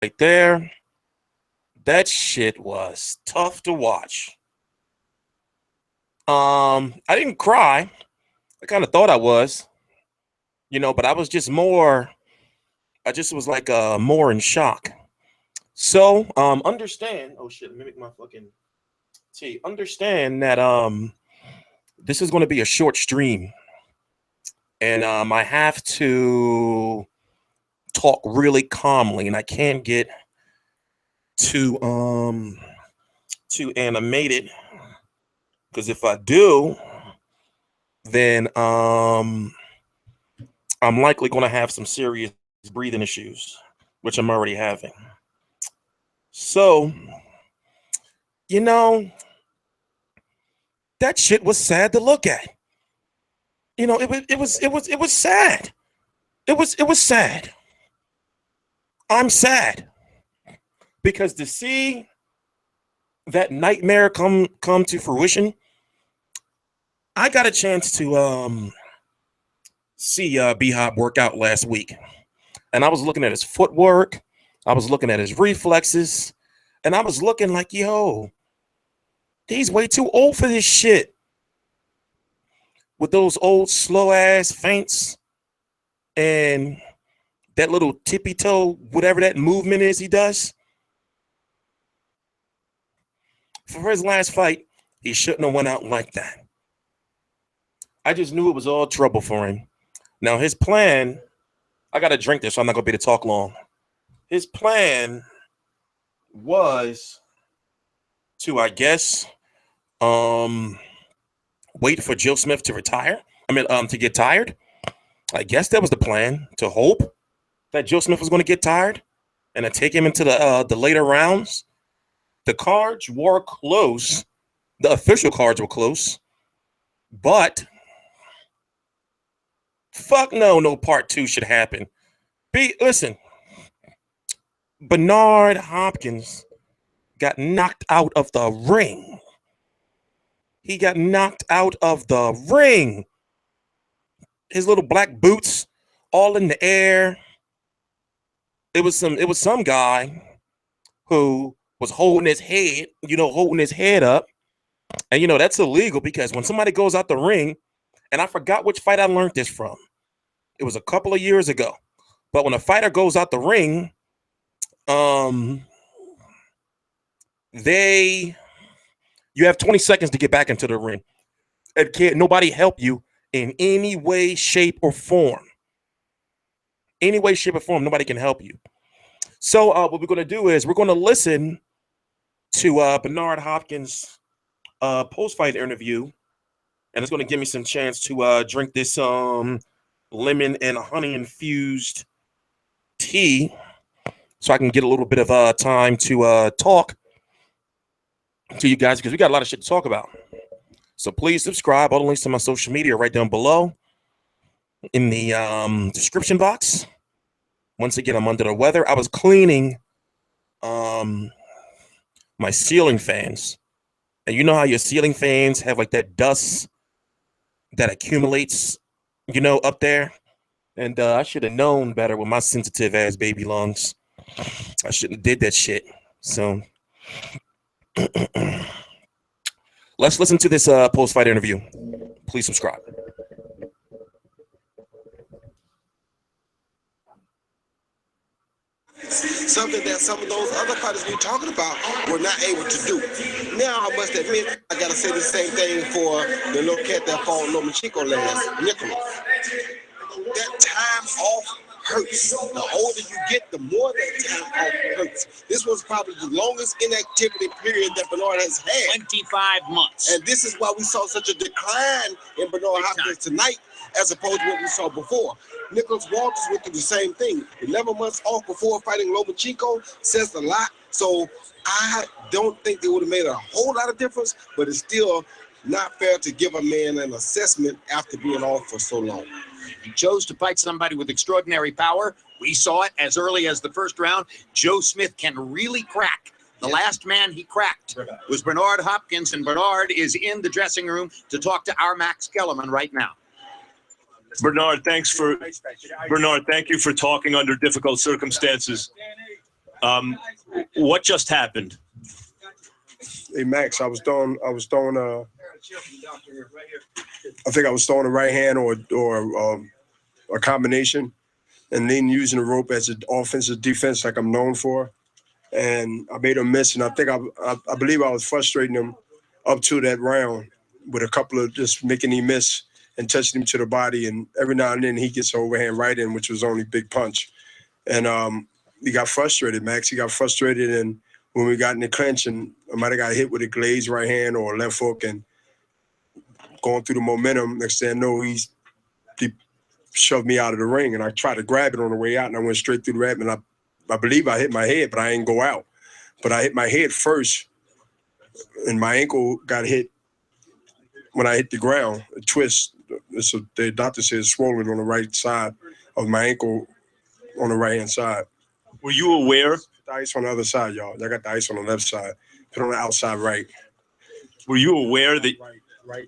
right there. That shit was tough to watch. I didn't cry. I kind of thought I was, but I was just more. I just was like more in shock. So understand. Oh shit! Let me make my fucking tea. Understand that this is going to be a short stream, and I have to talk really calmly, and I can't get too animated, because if I do, then I'm likely going to have some serious breathing issues, which I'm already having. So, you know, that shit was sad to look at. It was sad. It was sad. I'm sad because to see that nightmare come to fruition, I got a chance to see B-Hop work out last week, and I was looking at his footwork, I was looking at his reflexes, and I was looking like, yo, he's way too old for this shit. With those old slow ass feints and that little tippy toe, whatever that movement is he does. For his last fight, he shouldn't have went out like that. I just knew it was all trouble for him. Now his plan, I gotta drink this, so I'm not gonna be able to talk long. His plan was to, I guess, wait for Joe Smith to retire. To get tired. I guess that was the plan, to hope that Joe Smith was going to get tired and to take him into the later rounds. The cards were close. The official cards were close. But fuck no part two should happen. Listen, Bernard Hopkins got knocked out of the ring. He got knocked out of the ring. His little black boots all in the air. It was some guy who was holding his head up. And that's illegal, because when somebody goes out the ring, and I forgot which fight I learned this from. It was a couple of years ago. But when a fighter goes out the ring, you have 20 seconds to get back into the ring. And can't nobody help you in any way, shape, or form. Any way, shape, or form, nobody can help you. So what we're going to do is we're going to listen to Bernard Hopkins' post-fight interview, and it's going to give me some chance to drink this lemon and honey infused tea, so I can get a little bit of time to talk to you guys, because we got a lot of shit to talk about. So please subscribe. All the links to my social media are right down below in the description box. Once again, I'm under the weather. I was cleaning my ceiling fans. And you know how your ceiling fans have like that dust that accumulates, up there? And I should have known better with my sensitive ass baby lungs. I shouldn't have did that shit. So let's listen to this post-fight interview. Please subscribe. Something that some of those other fighters we're talking about were not able to do. Now, I must admit, I got to say the same thing for the little cat that fought Lomachenko last, Nicholas. That time off hurts. The older you get, the more that time off hurts. This was probably the longest inactivity period that Bernard has had. 25 months. And this is why we saw such a decline in Bernard Hopkins tonight, as opposed to what we saw before. Nicholas Walters went through the same thing. 11 months off before fighting Lomachenko says a lot. So I don't think it would have made a whole lot of difference, but it's still not fair to give a man an assessment after being off for so long. He chose to fight somebody with extraordinary power. We saw it as early as the first round. Joe Smith can really crack. The last man he cracked was Bernard Hopkins, and Bernard is in the dressing room to talk to our Max Kellerman right now. Bernard, thank you for talking under difficult circumstances. What just happened? Hey Max, I think I was throwing a right hand or a combination, and then using the rope as an offensive defense like I'm known for. And I made him miss, and I think I believe I was frustrating him up to that round with a couple of just making him miss and touching him to the body. And every now and then he gets an overhand right in, which was only big punch. And he got frustrated, Max. He got frustrated, and when we got in the clinch, and I might have got hit with a glazed right hand or a left hook, and going through the momentum, next thing I know, he shoved me out of the ring, and I tried to grab it on the way out, and I went straight through the rep, and I believe I hit my head, but I didn't go out. But I hit my head first, and my ankle got hit when I hit the ground, a twist. The doctor said it's swollen on the right side of my ankle on the right-hand side. Were you aware? The ice on the other side, y'all. I got the ice on the left side. Put on the outside right. Were you aware that? Right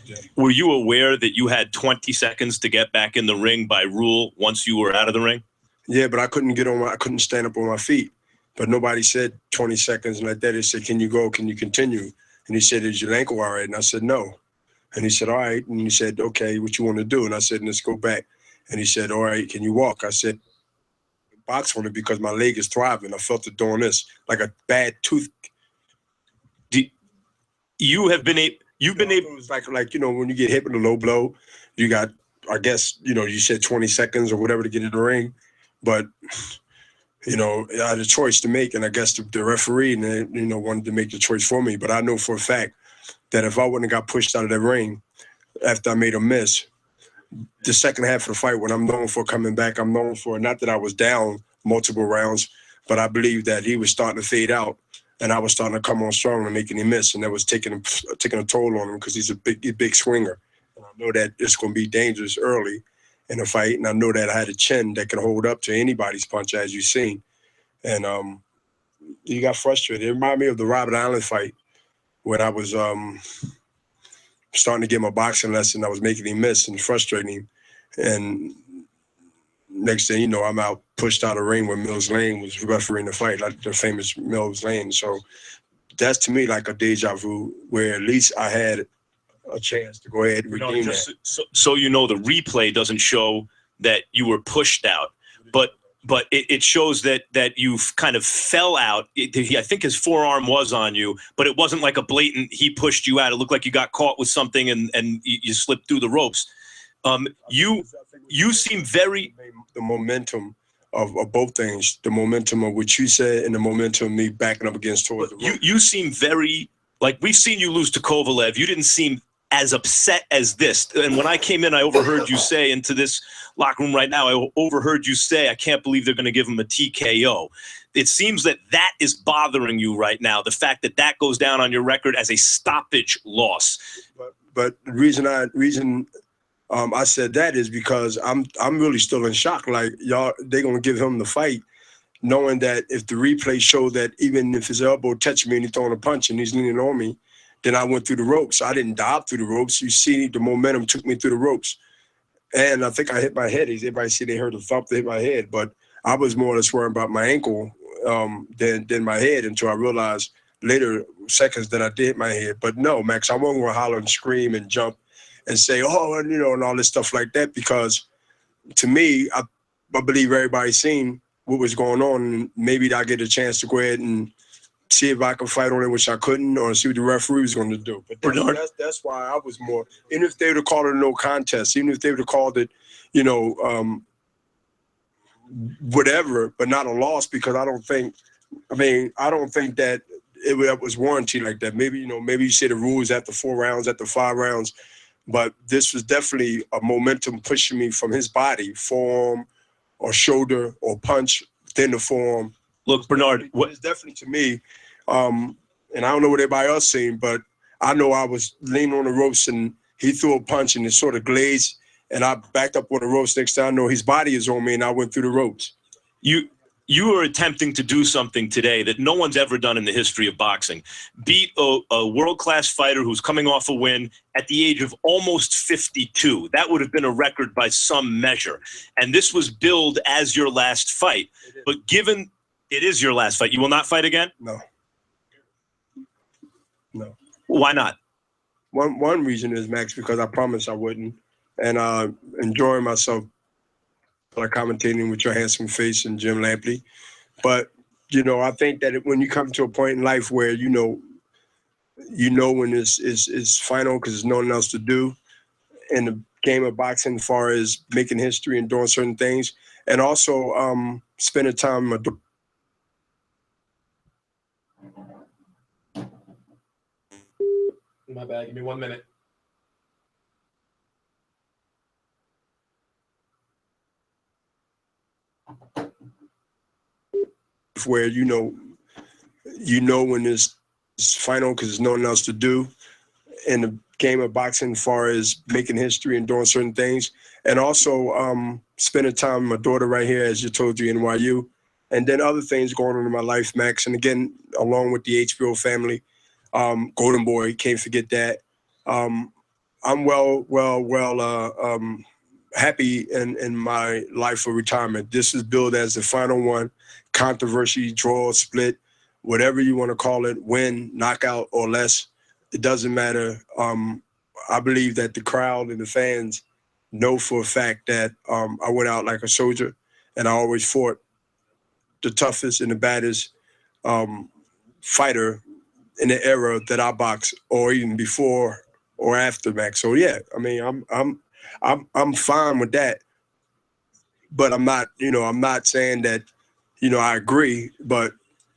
there. Were you aware that you had 20 seconds to get back in the ring by rule once you were out of the ring? Yeah, but I couldn't stand up on my feet. But nobody said 20 seconds and like that. They said, "Can you go? Can you continue?" And he said, "Is your ankle all right?" And I said, "No." And he said, "All right." And he said, "Okay, what you want to do?" And I said, "Let's go back." And he said, "All right, can you walk?" I said, "Box on it because my leg is throbbing. I felt it doing this like a bad tooth." You have been able. You've been able. It was like when you get hit with a low blow, you got, I guess, you said 20 seconds or whatever to get in the ring, but I had a choice to make, and I guess the referee wanted to make the choice for me. But I know for a fact that if I wouldn't have got pushed out of the ring after I made a miss, the second half of the fight, when I'm known for coming back, I'm known for not that I was down multiple rounds, but I believe that he was starting to fade out. And I was starting to come on strong and making him miss, and that was taking a toll on him because he's a big swinger. And I know that it's going to be dangerous early in the fight, and I know that I had a chin that can hold up to anybody's punch, as you've seen. And he got frustrated. It reminded me of the Robert Allen fight when I was starting to get my boxing lesson. I was making him miss and frustrating him, and next thing you know, I'm out, pushed out of the ring when Mills Lane was refereeing the fight, like the famous Mills Lane. So that's to me like a deja vu, where at least I had a chance to go ahead and redeem that. So the replay doesn't show that you were pushed out, but it shows that you kind of fell out. I think his forearm was on you, but it wasn't like a blatant he pushed you out. It looked like you got caught with something and you slipped through the ropes. You seem very... The momentum of both things, the momentum of what you said and the momentum of me backing up against towards the rope. You seem very, like, we've seen you lose to Kovalev. You didn't seem as upset as this. And when I came in, I overheard you say into this locker room right now, I overheard you say, "I can't believe they're going to give him a TKO." It seems that is bothering you right now, the fact that goes down on your record as a stoppage loss. But the reason I said that is because I'm really still in shock. Like, y'all, they're going to give him the fight, knowing that if the replay showed that even if his elbow touched me and he's throwing a punch and he's leaning on me, then I went through the ropes. I didn't dive through the ropes. You see, the momentum took me through the ropes. And I think I hit my head. Everybody see they heard a thump, they hit my head. But I was more or less worried about my ankle than my head until I realized later seconds that I did hit my head. But no, Max, I wasn't going to holler and scream and jump and say, "Oh," and all this stuff like that, because to me, I believe everybody's seen what was going on, and maybe I get a chance to go ahead and see if I can fight on it, which I couldn't, or see what the referee was going to do. But that's why I was more, even if they would have called it a no contest, even if they would have called it, whatever, but not a loss, because I don't think that it was warranted like that. Maybe you say the rules after 4 rounds, after 5 rounds. But this was definitely a momentum pushing me from his body, forearm or shoulder or punch within the forearm. Look, Bernard, it's definitely to me, and I don't know what everybody else seen, but I know I was leaning on the ropes and he threw a punch and it sort of glazed, and I backed up on the ropes. Next time I know his body is on me and I went through the ropes. You are attempting to do something today that no one's ever done in the history of boxing. Beat a world-class fighter who's coming off a win at the age of almost 52. That would have been a record by some measure. And this was billed as your last fight. But given It is your last fight. You will not fight again? No. No. Why not? One reason is, Max, because I promised I wouldn't. And enjoying myself like commentating with your handsome face and Jim Lampley. But, you know, I think that when you come to a point in life where, you know when it's final because there's nothing else to do in the game of boxing as far as making history and doing certain things. And also spending time My bad. Give me 1 minute. where, you know when it's final because there's nothing else to do in the game of boxing as far as making history and doing certain things. And also spending time with my daughter right here, as you told you, NYU. And then other things going on in my life, Max. And again, along with the HBO family, Golden Boy, can't forget that. I'm happy in my life of retirement. This is billed as the final one. Controversy, draw, split, whatever you want to call it, win, knockout, or less. It doesn't matter. I believe that the crowd and the fans know for a fact that I went out like a soldier, and I always fought the toughest and the baddest fighter in the era that I boxed, or even before or after, Max. So yeah, I mean, I'm fine with that, but I'm not saying that, I agree, but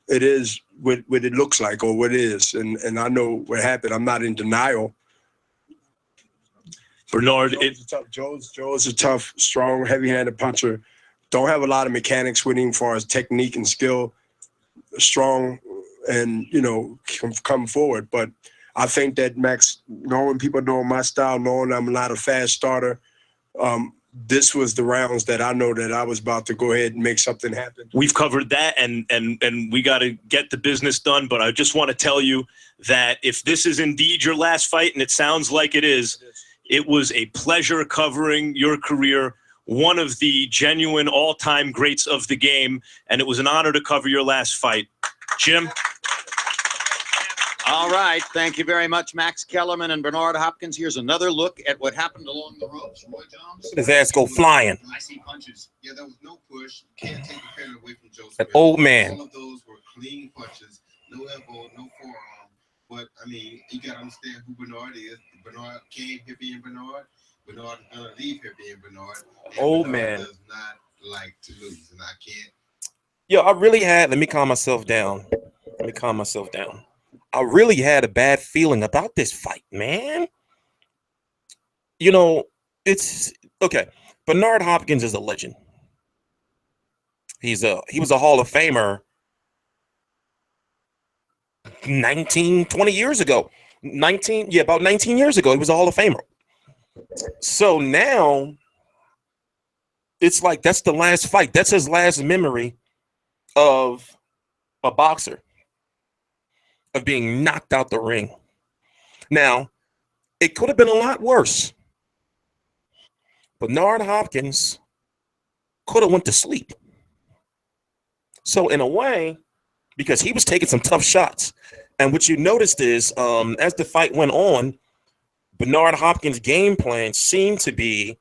it is what it looks like or what it is, and I know what happened. I'm not in denial. Bernard, Joe's a tough, strong, heavy-handed puncher. Don't have a lot of mechanics with him as far as technique and skill. Strong and, come forward. But I think that, Max, knowing people know my style, knowing I'm not a fast starter, this was the rounds that I know that I was about to go ahead and make something happen. We've covered that, and we got to get the business done. But I just want to tell you that if this is indeed your last fight, and it sounds like it is, it was a pleasure covering your career, one of the genuine all-time greats of the game, and it was an honor to cover your last fight. Jim? All right. Thank you very much, Max Kellerman and Bernard Hopkins. Here's another look at what happened along the ropes. Roy Jones. His ass go flying. I see punches. Yeah, there was no push. You can't take the credit away from Joe Smith. That old man. All of those were clean punches. No elbow, no forearm. But, I mean, you got to understand who Bernard is. Bernard came here being Bernard. Bernard is going to leave here being Bernard. Old Bernard man. does not like to lose, and I can't. Yo, I really had, let me calm myself down. I really had a bad feeling about this fight, man. It's okay. Bernard Hopkins is a legend. He was a Hall of Famer 20 years ago. About 19 years ago, he was a Hall of Famer. So now it's like that's the last fight. That's his last memory of a boxer, of being knocked out the ring. Now, it could have been a lot worse. Bernard Hopkins could have went to sleep. So in a way, because he was taking some tough shots, and what you noticed is as the fight went on, Bernard Hopkins' game plan seemed to be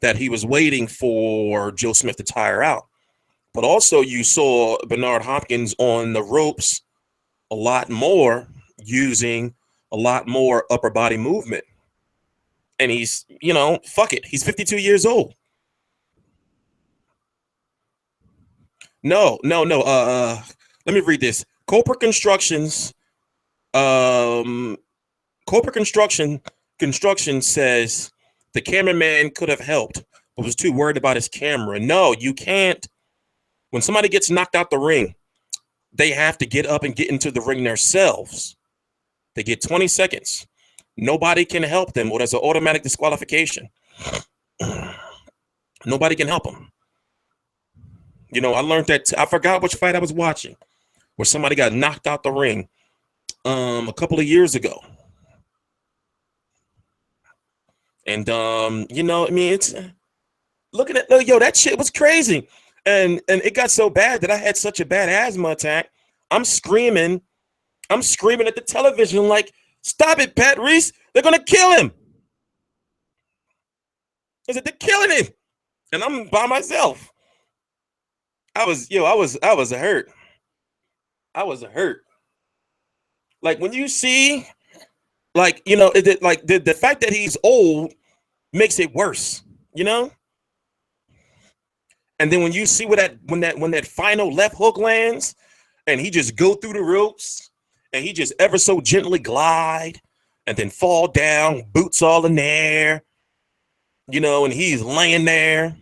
that he was waiting for Joe Smith to tire out. But also you saw Bernard Hopkins on the ropes a lot more, using a lot more upper body movement. And he's, fuck it. He's 52 years old. No. Let me read this. Corporate Construction says the cameraman could have helped, but was too worried about his camera. No, you can't. When somebody gets knocked out the ring, they have to get up and get into the ring themselves. They get 20 seconds. Nobody can help them, or there's an automatic disqualification. Nobody can help them. I learned that. I forgot which fight I was watching where somebody got knocked out the ring a couple of years ago. And, it's looking at, that shit was crazy. And it got so bad that I had such a bad asthma attack. I'm screaming at the television like, stop it, Pat Reese. They're gonna kill him. I said, they're killing him. And I'm by myself. I was hurt. I was hurt. Like when you see, like, you know, the fact that he's old makes it worse, you know? And then when you see when that final left hook lands and he just go through the ropes and he just ever so gently glide and then fall down, boots all in the air, you know, and he's laying there.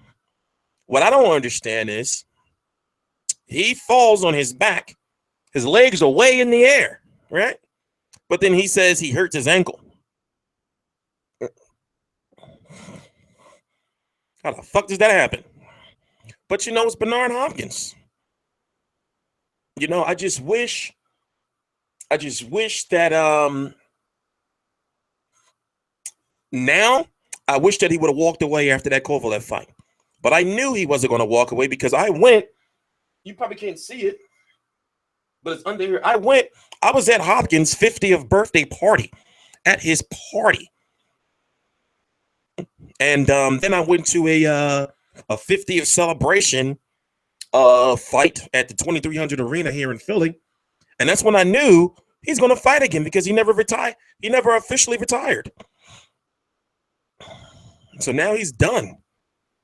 What I don't understand is he falls on his back. His legs are way in the air, right? But then he says he hurts his ankle. How the fuck does that happen? But you know, it's Bernard Hopkins. You know, I just wish that now I wish that he would have walked away after that Kovalev fight. But I knew he wasn't going to walk away because I went. You probably can't see it, but it's under here. I was at Hopkins' 50th birthday party, at his party. And then I went to a 50th celebration fight at the 2300 Arena here in Philly. And that's when I knew he's going to fight again because he never retired. He never officially retired. So now he's done.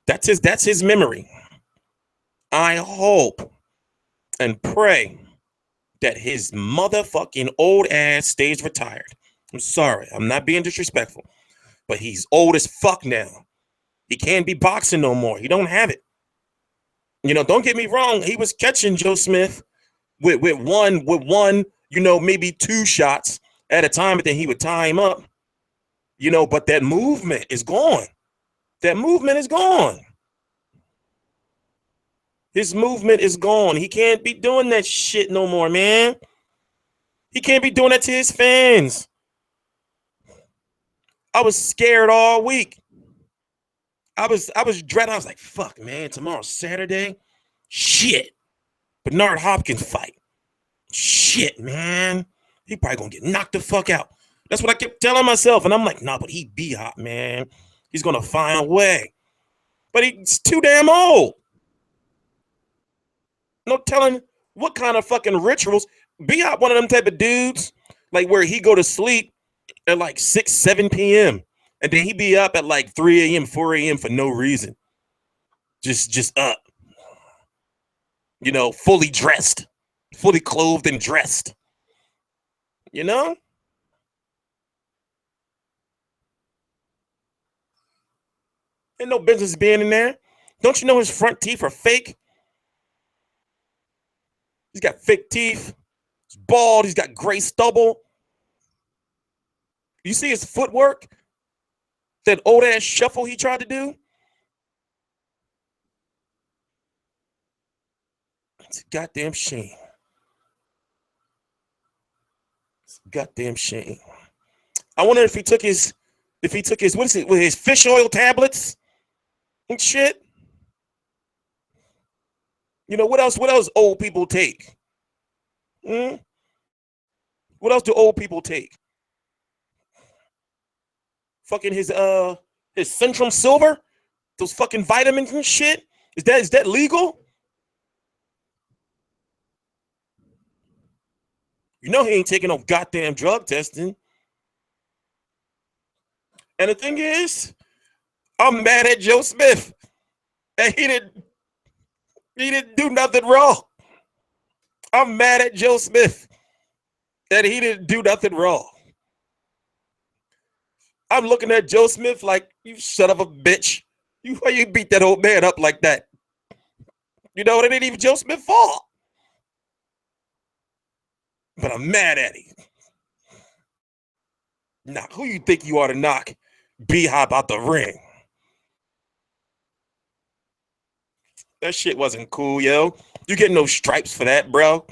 That's his memory. I hope and pray that his motherfucking old ass stays retired. I'm sorry. I'm not being disrespectful. But he's old as fuck now. He can't be boxing no more. He don't have it. You know, don't get me wrong. He was catching Joe Smith with one, you know, maybe two shots at a time, but then he would tie him up. You know, but that movement is gone. That movement is gone. His movement is gone. He can't be doing that shit no more, man. He can't be doing that to his fans. I was scared all week. I was dreading. I was like, fuck, man, tomorrow's Saturday. Shit. Bernard Hopkins fight. Shit, man. He probably gonna get knocked the fuck out. That's what I kept telling myself. And I'm like, nah, but he be hot, man. He's gonna find a way. But he's too damn old. No telling what kind of fucking rituals. B-Hop one of them type of dudes, like where he go to sleep at like 6, 7 p.m. And then he be up at like 3 a.m., 4 a.m. for no reason. Just up. You know, fully dressed. Fully clothed and dressed. You know? Ain't no business being in there. Don't you know his front teeth are fake? He's got fake teeth. He's bald. He's got gray stubble. You see his footwork? That old ass shuffle he tried to do? It's a goddamn shame. It's a goddamn shame. I wonder if he took his what is it, with his fish oil tablets and shit. You know, what else old people take? What else do old people take? Fucking his Centrum Silver? Those fucking vitamins and shit? Is that legal? You know he ain't taking no goddamn drug testing. And the thing is, I'm mad at Joe Smith. And he didn't do nothing wrong. I'm mad at Joe Smith that he didn't do nothing wrong. I'm looking at Joe Smith like, you son of a bitch. Why you beat that old man up like that? You know, it ain't even Joe Smith's fault. But I'm mad at him. Now, who you think you ought to knock B-Hop out the ring? That shit wasn't cool, yo. You get no stripes for that, bro.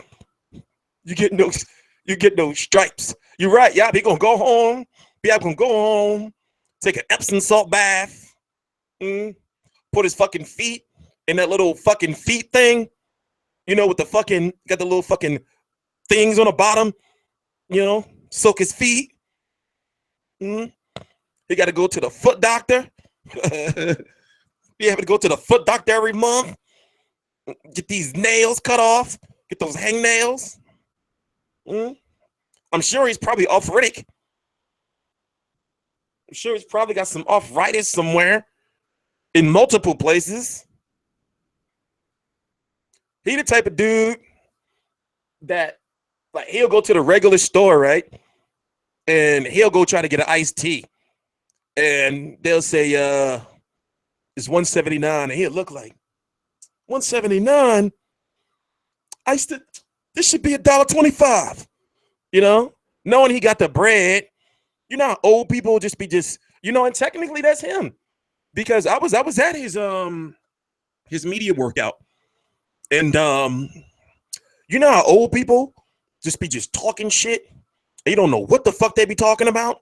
You get no stripes. You're right, y'all. He gonna go home. B-Hop gonna go home, take an Epsom salt bath, put his fucking feet and that little fucking feet thing, you know, with the fucking, got the little fucking things on the bottom, you know, soak his feet. He got to go to the foot doctor. He have to go to the foot doctor every month. Get these nails cut off. Get those hangnails. I'm sure he's probably arthritic. I'm sure he's probably got some arthritis somewhere in multiple places. He the type of dude that, like, he'll go to the regular store, right? And he'll go try to get an iced tea. And they'll say, it's $1.79. And he'll look like, $1.79? This should be $1.25. You know? Knowing he got the bread. You know how old people just, you know, and technically that's him. Because I was at his media workout. And you know how old people just talking shit? And you don't know what the fuck they be talking about?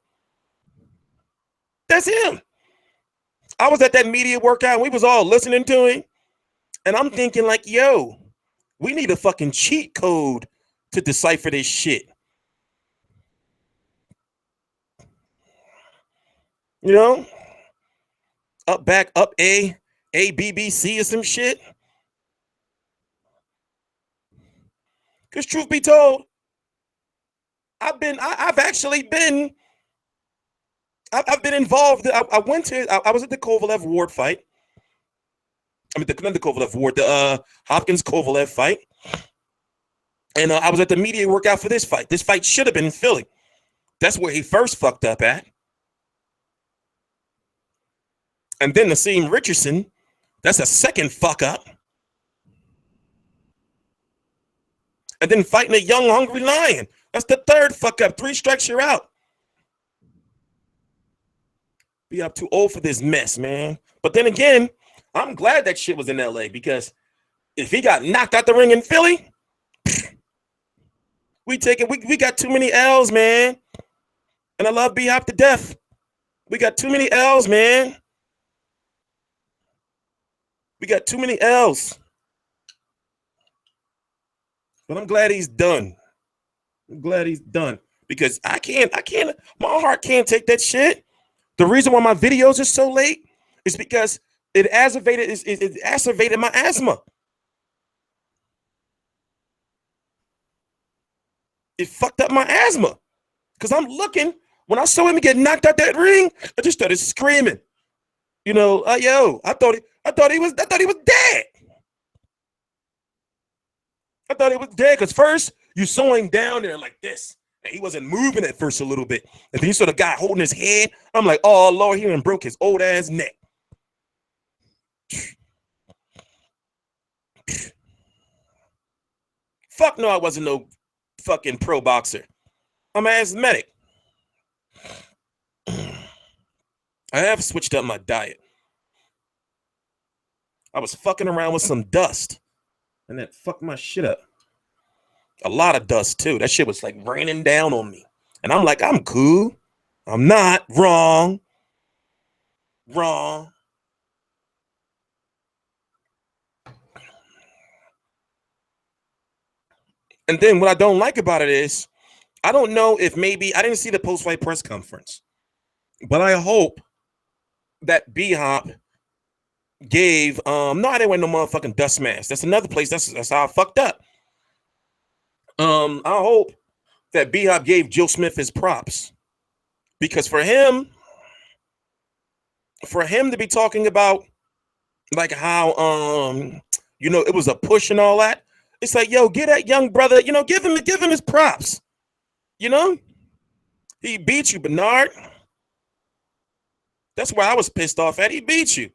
That's him. I was at that media workout and we was all listening to him. And I'm thinking like, yo, we need a fucking cheat code to decipher this shit. You know? Up, A, B, B, C or some shit. Because truth be told, I've been involved. I was at the Kovalev Ward fight. I mean, not the Kovalev Ward, the Hopkins Kovalev fight. And I was at the media workout for this fight. This fight should have been in Philly. That's where he first fucked up at. And then Nassim Richardson, that's a second fuck up. And then fighting a young, hungry lion. That's the third fuck up. 3 strikes, you're out. Be up too old for this mess, man. But then again, I'm glad that shit was in LA because if he got knocked out the ring in Philly, we got too many L's, man. And I love B-Hop to death. We got too many L's, man. We got too many L's. But I'm glad he's done. I'm glad he's done because I can't, my heart can't take that shit. The reason why my videos are so late is because it exacerbated my asthma. It fucked up my asthma because I'm looking. When I saw him get knocked out that ring, I just started screaming. You know, yo, I thought he was dead. I thought he was dead because first you saw him down there like this. And he wasn't moving at first a little bit. And then you saw the guy holding his head. I'm like, oh, Lord, he done broke his old ass neck. Fuck no, I wasn't no fucking pro boxer. I'm an asthmatic. I have switched up my diet. I was fucking around with some dust. And that fucked my shit up. A lot of dust, too. That shit was like raining down on me. And I'm like, I'm cool. I'm not. Wrong. And then what I don't like about it is, I don't know if maybe, I didn't see the post-fight press conference. But I hope that B-Hop gave, no, I didn't wear no motherfucking dust mask. That's another place. That's how I fucked up. I hope that B-Hop gave Joe Smith his props because for him to be talking about like how, you know, it was a push and all that. It's like, yo, get that young brother, you know, give him his props. You know, he beat you, Bernard. That's where I was pissed off at. He beat you.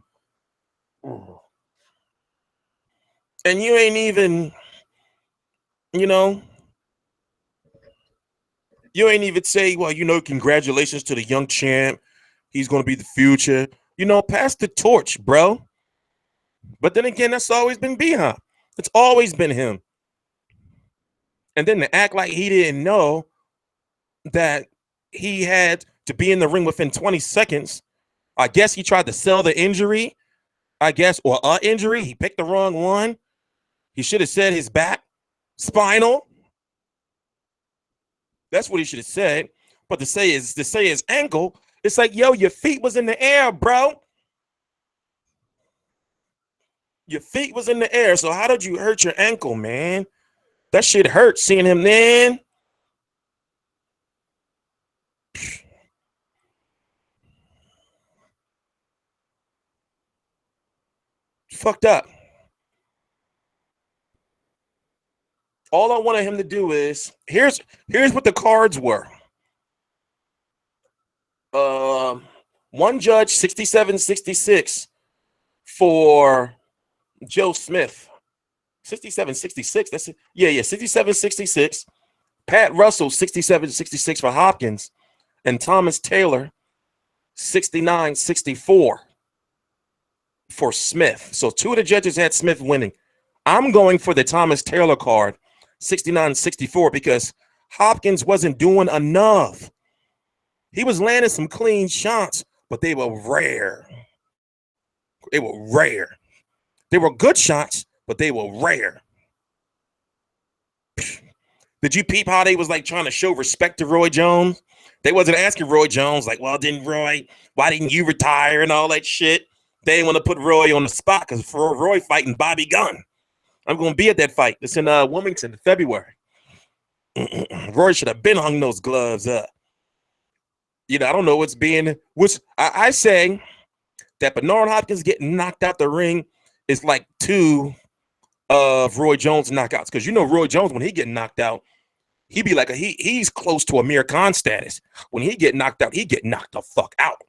And you ain't even, you know, you ain't even say, well, you know, congratulations to the young champ. He's going to be the future. You know, pass the torch, bro. But then again, that's always been B-Hop. It's always been him. And then to act like he didn't know that he had to be in the ring within 20 seconds. I guess he tried to sell the injury I guess, or injury. He picked the wrong one. He should have said his back, spinal. That's what he should have said. But to say his ankle, it's like, yo, your feet was in the air, bro. Your feet was in the air. So how did you hurt your ankle, man? That shit hurt seeing him then. Fucked up. All I wanted him to do is here's what the cards were. One judge 67-66 for Joe Smith. 67-66. That's it. Yeah, 67-66. Pat Russell 67-66 for Hopkins, and Thomas Taylor 69-64 for Smith. So two of the judges had Smith winning. I'm going for the Thomas Taylor card, 69-64, because Hopkins wasn't doing enough. He was landing some clean shots, but they were rare. They were rare. They were good shots, but they were rare. Did you peep how they was like trying to show respect to Roy Jones? They wasn't asking Roy Jones like, well, why didn't you retire and all that shit? They didn't want to put Roy on the spot because for Roy fighting Bobby Gunn. I'm going to be at that fight. It's in Wilmington in February. Roy should have been hung those gloves up. You know, I don't know which I say that Bernard Hopkins getting knocked out the ring is like two of Roy Jones knockouts. Because you know Roy Jones, when he get knocked out, he be like he's close to Amir Khan status. When he get knocked out, he get knocked the fuck out.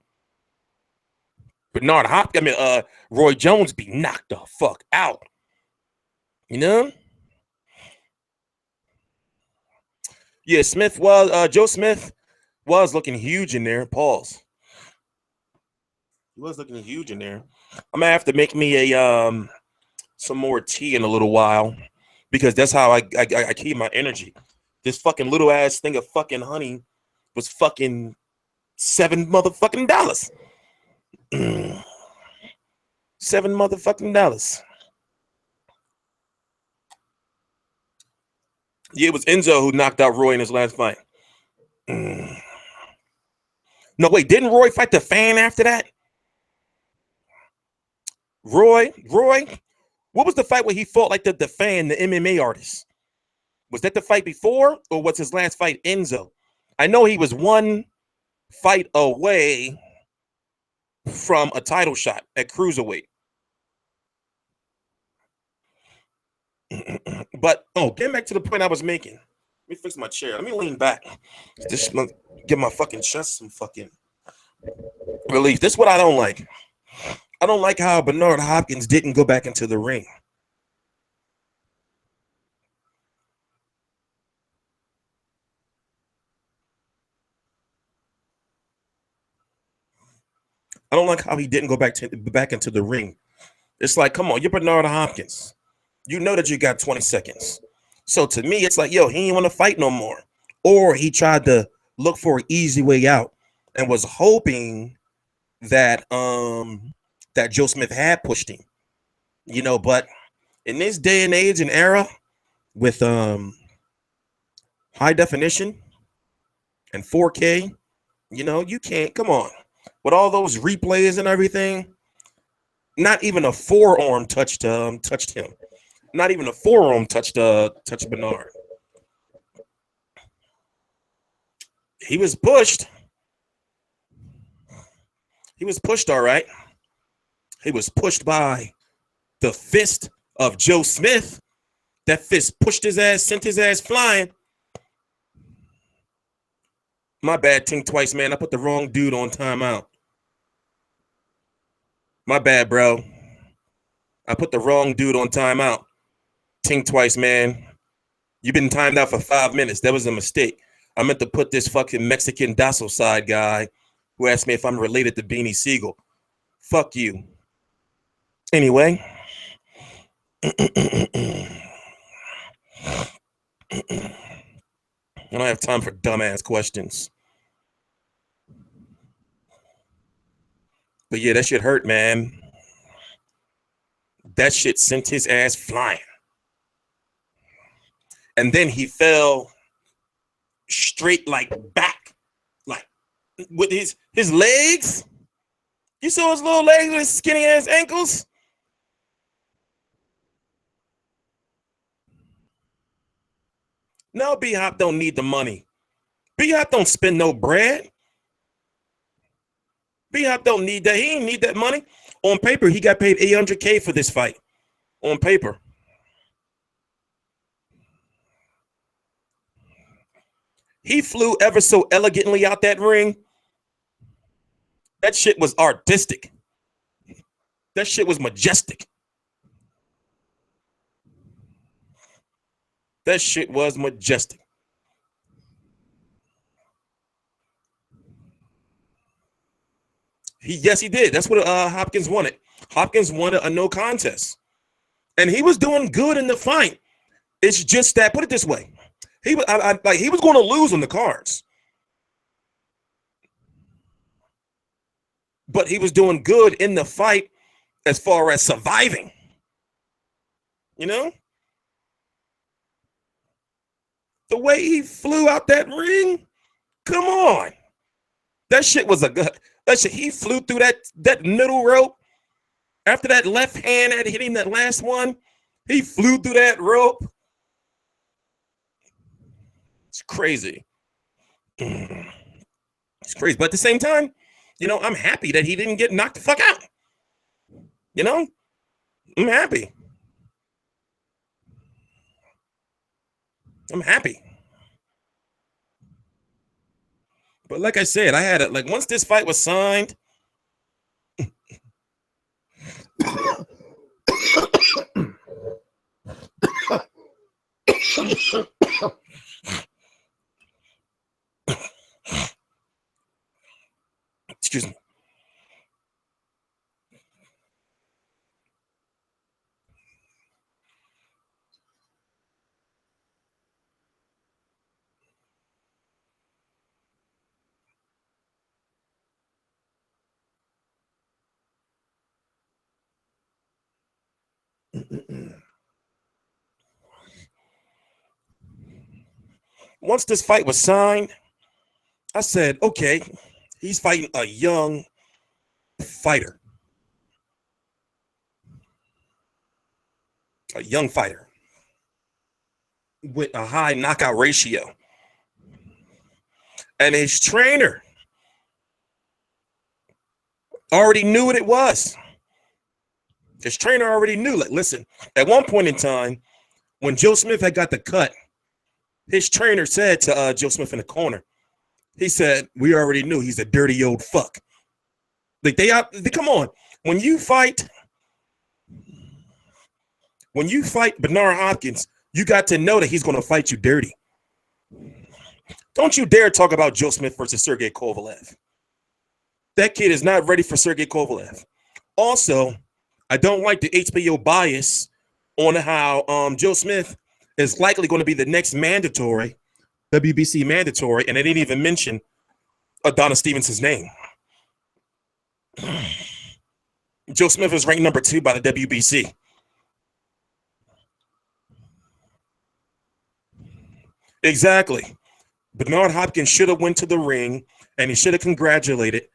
Bernard Hopkins, Roy Jones be knocked the fuck out. You know? Yeah, Joe Smith was looking huge in there. Pause. He was looking huge in there. I'm gonna have to make me a some more tea in a little while because that's how I keep my energy. This fucking little ass thing of fucking honey was fucking $7 motherfucking dollars. $7 motherfucking dollars. Yeah, it was Enzo who knocked out Roy in his last fight. No, wait, didn't Roy fight the Fan after that? Roy, what was the fight where he fought like the Fan, the MMA artist? Was that the fight before, or was his last fight Enzo? I know he was one fight away from a title shot at cruiserweight. But getting back to the point I was making. Let me fix my chair. Let me lean back. Just give my fucking chest some fucking relief. This is what I don't like. I don't like how Bernard Hopkins didn't go back into the ring. I don't like how he didn't go back into the ring. It's like, come on, you're Bernard Hopkins. You know that you got 20 seconds. So to me, it's like, yo, he didn't want to fight no more. Or he tried to look for an easy way out and was hoping that that Joe Smith had pushed him. You know, but in this day and age and era with high definition and 4K, you know, you can't, come on. With all those replays and everything, not even a forearm touched him. Not even a forearm touched Bernard. He was pushed. He was pushed, all right. He was pushed by the fist of Joe Smith. That fist pushed his ass, sent his ass flying. My bad, think twice, man. I put the wrong dude on timeout. My bad, bro. I put the wrong dude on timeout. Think twice, man. You've been timed out for 5 minutes. That was a mistake. I meant to put this fucking Mexican docile side guy who asked me if I'm related to Beanie Siegel. Fuck you. Anyway. I don't have time for dumbass questions. But yeah, that shit hurt, man. That shit sent his ass flying. And then he fell straight like back, like with his legs. You saw his little legs with his skinny ass ankles? No, B-Hop don't need the money. B-Hop don't spend no bread. B-Hop don't need that. He ain't need that money. On paper, he got paid $800K for this fight. On paper. He flew ever so elegantly out that ring. That shit was artistic. That shit was majestic. That shit was majestic. Yes, he did. That's what Hopkins wanted. Hopkins wanted a no contest. And he was doing good in the fight. It's just that, put it this way. He was he was going to lose on the cards. But he was doing good in the fight as far as surviving. You know? The way he flew out that ring, come on. That shit was a good. That shit, he flew through that middle rope. After that left hand had hit him that last one, he flew through that rope. It's crazy. It's crazy. But at the same time, you know, I'm happy that he didn't get knocked the fuck out. You know? I'm happy. I'm happy. But like I said, I had it. Like once this fight was signed, excuse me. Once this fight was signed, I said, okay, he's fighting a young fighter. A young fighter with a high knockout ratio. And his trainer already knew what it was. His trainer already knew. Like, listen, at one point in time, when Joe Smith had got the cut, his trainer said to Joe Smith in the corner, he said, we already knew he's a dirty old fuck. Like they come on. When you fight Bernard Hopkins, you got to know that he's going to fight you dirty. Don't you dare talk about Joe Smith versus Sergey Kovalev. That kid is not ready for Sergey Kovalev. Also, I don't like the HBO bias on how Joe Smith is likely going to be the next mandatory, WBC mandatory, and they didn't even mention Adonis Stevenson's name. Joe Smith is ranked number 2 by the WBC. Exactly. Bernard Hopkins should have went to the ring and he should have congratulated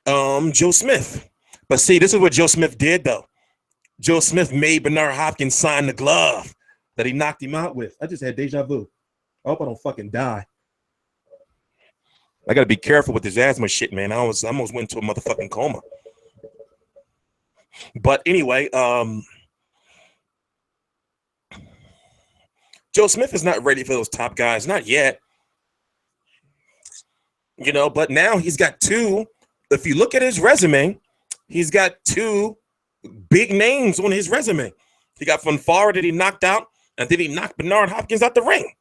Joe Smith. But see, this is what Joe Smith did, though. Joe Smith made Bernard Hopkins sign the glove that he knocked him out with. I just had deja vu. I hope I don't fucking die. I got to be careful with this asthma shit, man. I almost went into a motherfucking coma. But anyway, Joe Smith is not ready for those top guys. Not yet. You know, but now he's got 2. If you look at his resume, he's got 2 big names on his resume. He got Fonfara that he knocked out, and then he knocked Bernard Hopkins out the ring.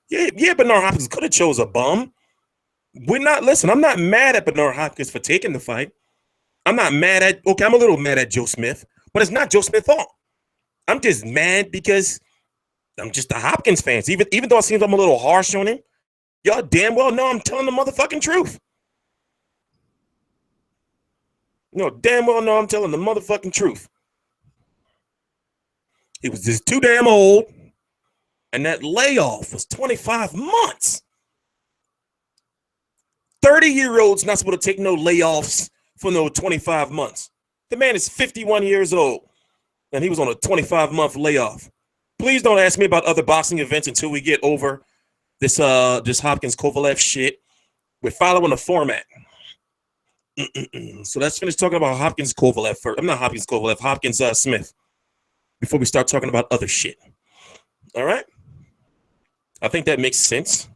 Yeah, Bernard Hopkins could have chose a bum. I'm not mad at Bernard Hopkins for taking the fight. I'm a little mad at Joe Smith, but it's not Joe Smith's fault. I'm just mad because I'm just a Hopkins fan. Even though it seems I'm a little harsh on him, y'all damn well know I'm telling the motherfucking truth. No, damn well know I'm telling the motherfucking truth. He was just too damn old, and that layoff was 25 months. 30-year-olds not supposed to take no layoffs for no 25 months. The man is 51 years old, and he was on a 25-month layoff. Please don't ask me about other boxing events until we get over this Hopkins Kovalev shit. We're following the format. So let's finish talking about Hopkins Kovalev first. I'm not Hopkins Kovalev, Hopkins Smith, before we start talking about other shit. All right? I think that makes sense.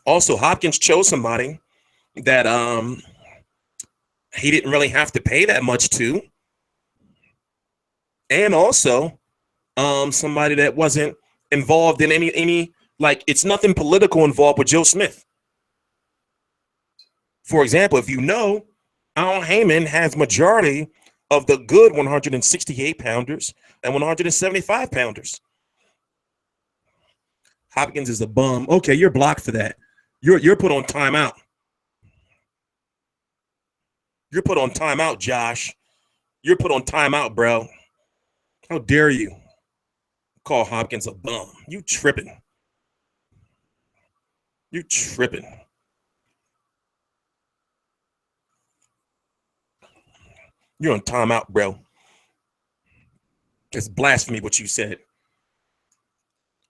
Also, Hopkins chose somebody that he didn't really have to pay that much to. And also somebody that wasn't involved in any like, it's nothing political involved with Joe Smith. For example, if you know, Al Heyman has majority of the good 168 pounders and 175 pounders. Hopkins is a bum. Okay, you're blocked for that. You're put on timeout. You're put on timeout, Josh. You're put on timeout, bro. How dare you call Hopkins a bum? You tripping. You tripping. You're on timeout, bro. It's blasphemy what you said.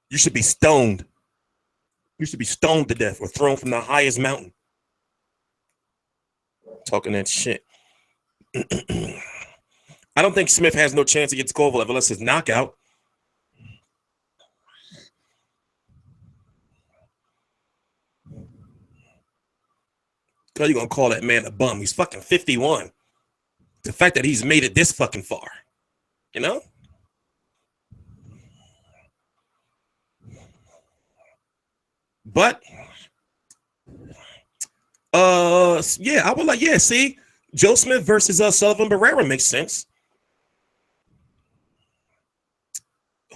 You should be stoned. You should be stoned to death or thrown from the highest mountain. Talking that shit. I don't think Smith has no chance against Kovalev unless it's knockout. How you gonna call that man a bum? He's fucking 51. The fact that he's made it this fucking far, you know? But yeah, I would like, yeah, see, Joe Smith versus Sullivan Barrera makes sense.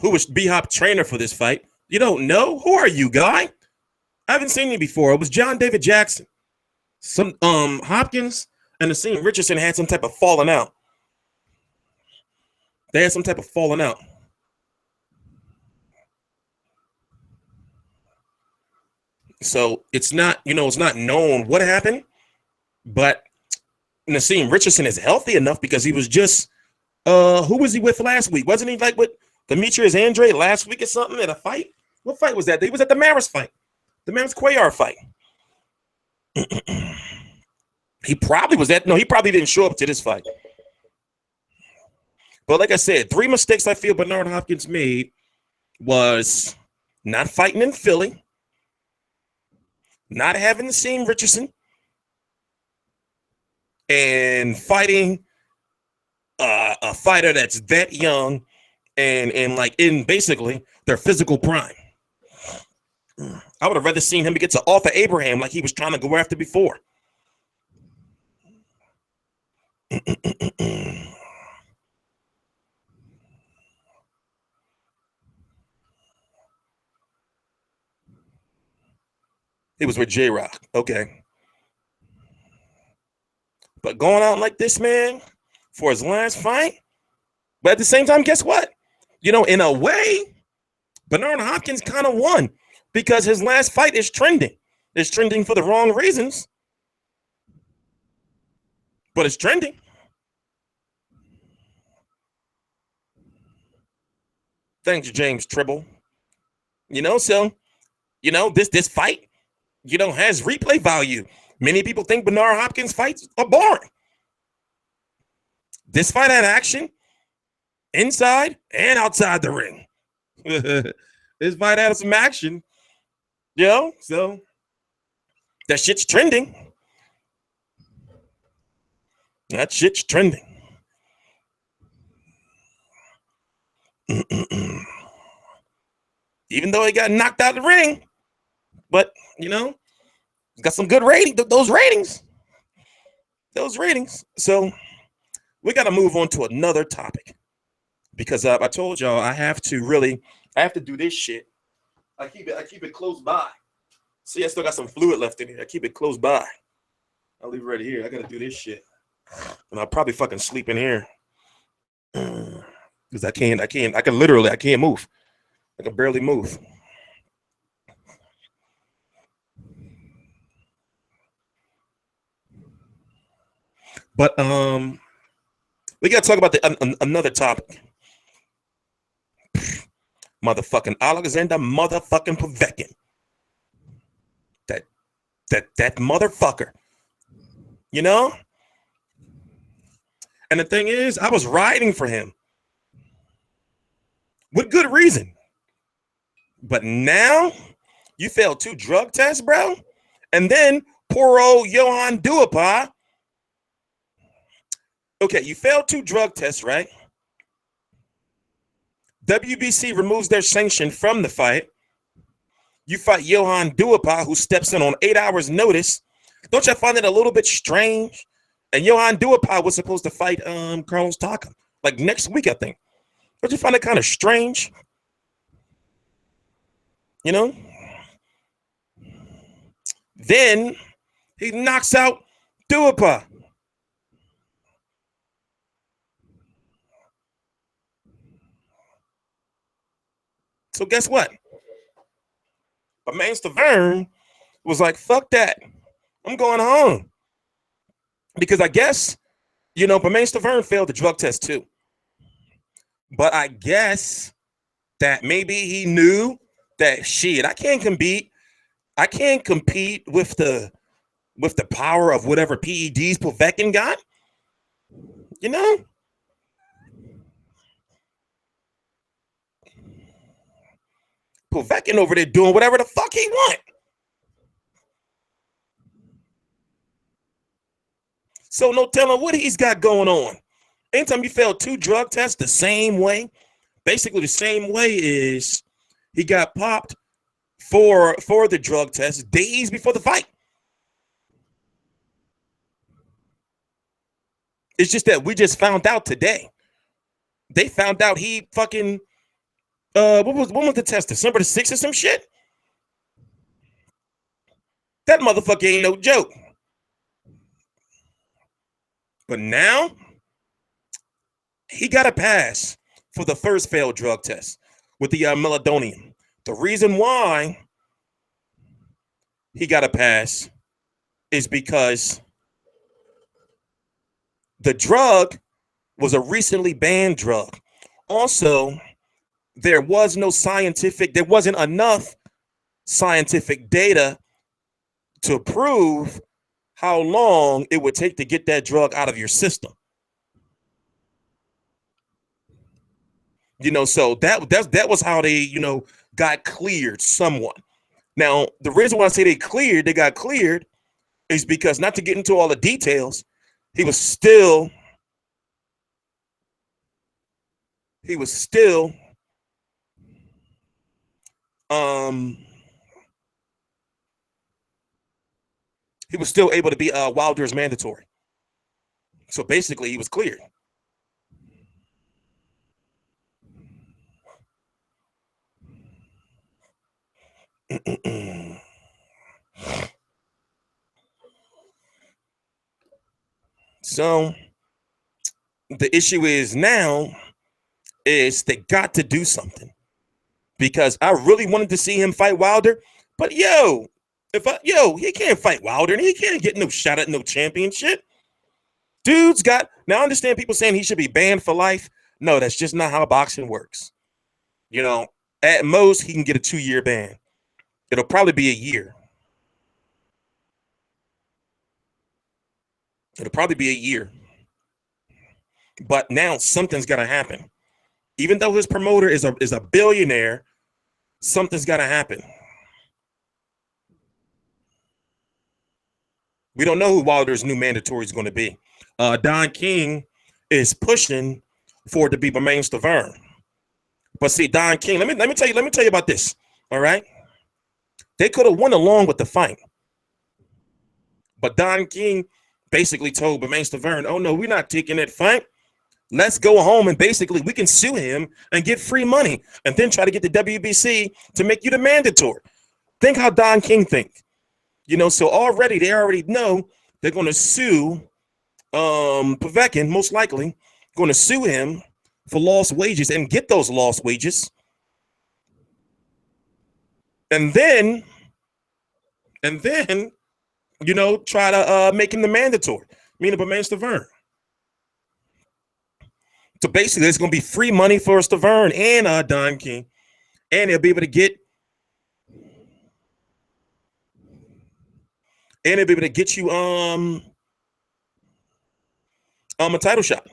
Who was B-Hop trainer for this fight? You don't know? Who are you, guy? I haven't seen you before. It was John David Jackson. Some Hopkins and Nassim Richardson had some type of falling out. They had some type of falling out. So it's not, it's not known what happened, but Nassim Richardson is healthy enough because he was just, who was he with last week? Wasn't he like with Demetrius Andre last week or something at a fight? What fight was that? He was at the Maris fight, the Maris Cuellar fight. He probably was at, no, he probably didn't show up to this fight. But like I said, 3 mistakes I feel Bernard Hopkins made was not fighting in Philly, not having Nassim Richardson, and fighting a fighter that's that young and like in basically their physical prime. I would have rather seen him against Arthur Abraham like he was trying to go after before. It was with J-Rock. Okay. But going out like this, man, for his last fight. But at the same time, guess what? In a way, Bernard Hopkins kind of won because his last fight is trending. It's trending for the wrong reasons. But it's trending. Thanks, James Tribble. So, this fight, has replay value. Many people think Bernard Hopkins fights are boring. This fight had action inside and outside the ring. This fight had some action. So that shit's trending. That shit's trending. Even though he got knocked out of the ring, but got some good rating. Those ratings. So we got to move on to another topic because I told y'all I have to do this shit. I keep it close by. See, I still got some fluid left in here. I keep it close by. I'll leave it right here. I gotta do this shit. And I'll probably fucking sleep in here. Because I can't move. I can barely move. But we gotta talk about another topic. Motherfucking Alexander motherfucking Povetkin. That motherfucker. You know? And the thing is, I was riding for him. With good reason. But now you failed 2 drug tests, bro. And then poor old Johan Duhaupas. Okay, you failed 2 drug tests, right? WBC removes their sanction from the fight. You fight Johan Duhaupas, who steps in on 8 hours notice. Don't you find it a little bit strange? And Johan Duhaupas was supposed to fight Carlos Taka like next week, I think. Don't you find it kind of strange? You know? Then he knocks out Duhaupas. So guess what? But man, Stiverne was like, fuck that. I'm going home. Because I guess, you know, Bermain Stiverne failed the drug test too. But I guess that maybe he knew that shit, I can't compete with the power of whatever PEDs Povetkin got. You know? Povetkin over there doing whatever the fuck he want. So no telling what he's got going on. Anytime you fail 2 drug tests the same way, basically the same way is he got popped for the drug test days before the fight. It's just that we just found out today. They found out he fucking when was the test? December the 6th or some shit? That motherfucker ain't no joke. But now he got a pass for the first failed drug test with the meldonium. The reason why he got a pass is because the drug was a recently banned drug. Also, there wasn't enough scientific data to prove how long it would take to get that drug out of your system. You know, so that was how they, you know, got cleared somewhat. Now, the reason why I say they got cleared is because, not to get into all the details, he was still able to be Wilder's mandatory. So basically he was cleared. So the issue is now is they got to do something, because I really wanted to see him fight Wilder, but he can't fight Wilder and he can't get no shot at no championship. Dude's got, now I understand people saying he should be banned for life. No, that's just not how boxing works. You know, at most he can get a 2-year ban. It'll probably be a year. But now something's got to happen. Even though his promoter is a billionaire, something's got to happen. We don't know who Wilder's new mandatory is going to be. Don King is pushing for it to be Bermain Stiverne. But see, Don King, let me tell you about this. All right, they could have won along with the fight, but Don King basically told Bermain Stiverne, "Oh no, we're not taking that fight. Let's go home and basically we can sue him and get free money, and then try to get the WBC to make you the mandatory." Think how Don King think. You know, so already they already know they're going to sue Povetkin, most likely going to sue him for lost wages and get those lost wages. And then, you know, try to make him the mandatory, meaning Bermane Stiverne. So basically, there's going to be free money for Stiverne and Don King, and they'll be able to get, you a title shot.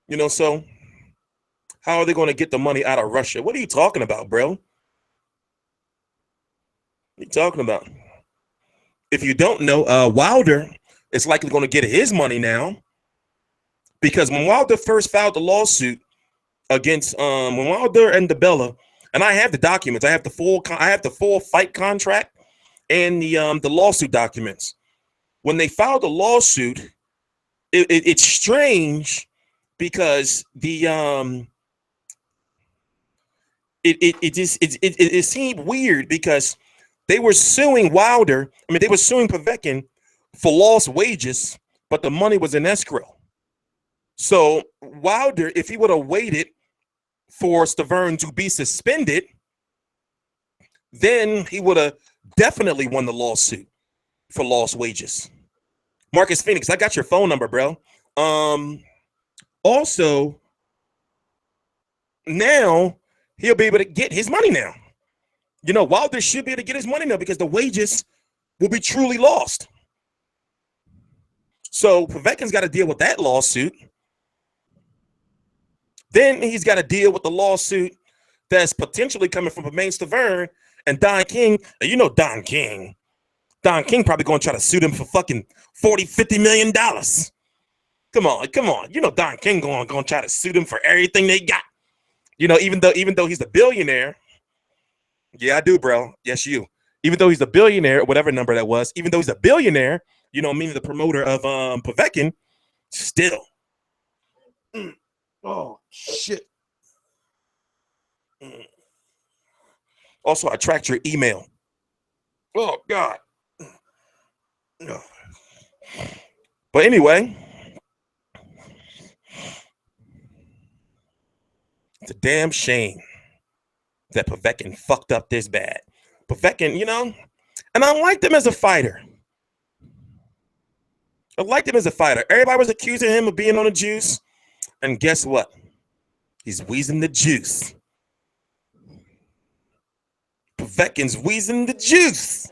You know, so how are they going to get the money out of Russia? What are you talking about, bro? What are you talking about? If you don't know, Wilder is likely going to get his money now, because when Wilder first filed the lawsuit against when Wilder and DeBella, and I have the documents, I have the full fight contract and the lawsuit documents. When they filed the lawsuit, it's strange because it seemed weird because they were suing Wilder. I mean, they were suing Povetkin for lost wages, but the money was in escrow. So Wilder, if he would have waited for Stiverne to be suspended, then he would have definitely won the lawsuit for lost wages. Marcus Phoenix, I got your phone number, bro. Also, now he'll be able to get his money now. You know, Wilder should be able to get his money now because the wages will be truly lost. So Povetkin's got to deal with that lawsuit. Then he's got to deal with the lawsuit that's potentially coming from Bermane Stiverne and Don King. And you know Don King probably going to try to sue them for fucking $40-50 million. Come on. You know Don King going to try to sue them for everything they got. You know, even though he's a billionaire. Yeah, I do, bro. Yes, you. Even though he's a billionaire, whatever number that was, even though he's a billionaire, you know, meaning the promoter of Povetkin, still. Oh, shit. Also, I tracked your email. Oh, God. But anyway, it's a damn shame that Povetkin fucked up this bad. Povetkin, you know, and I liked him as a fighter. Everybody was accusing him of being on the juice. And guess what? He's wheezing the juice. Povetkin's wheezing the juice.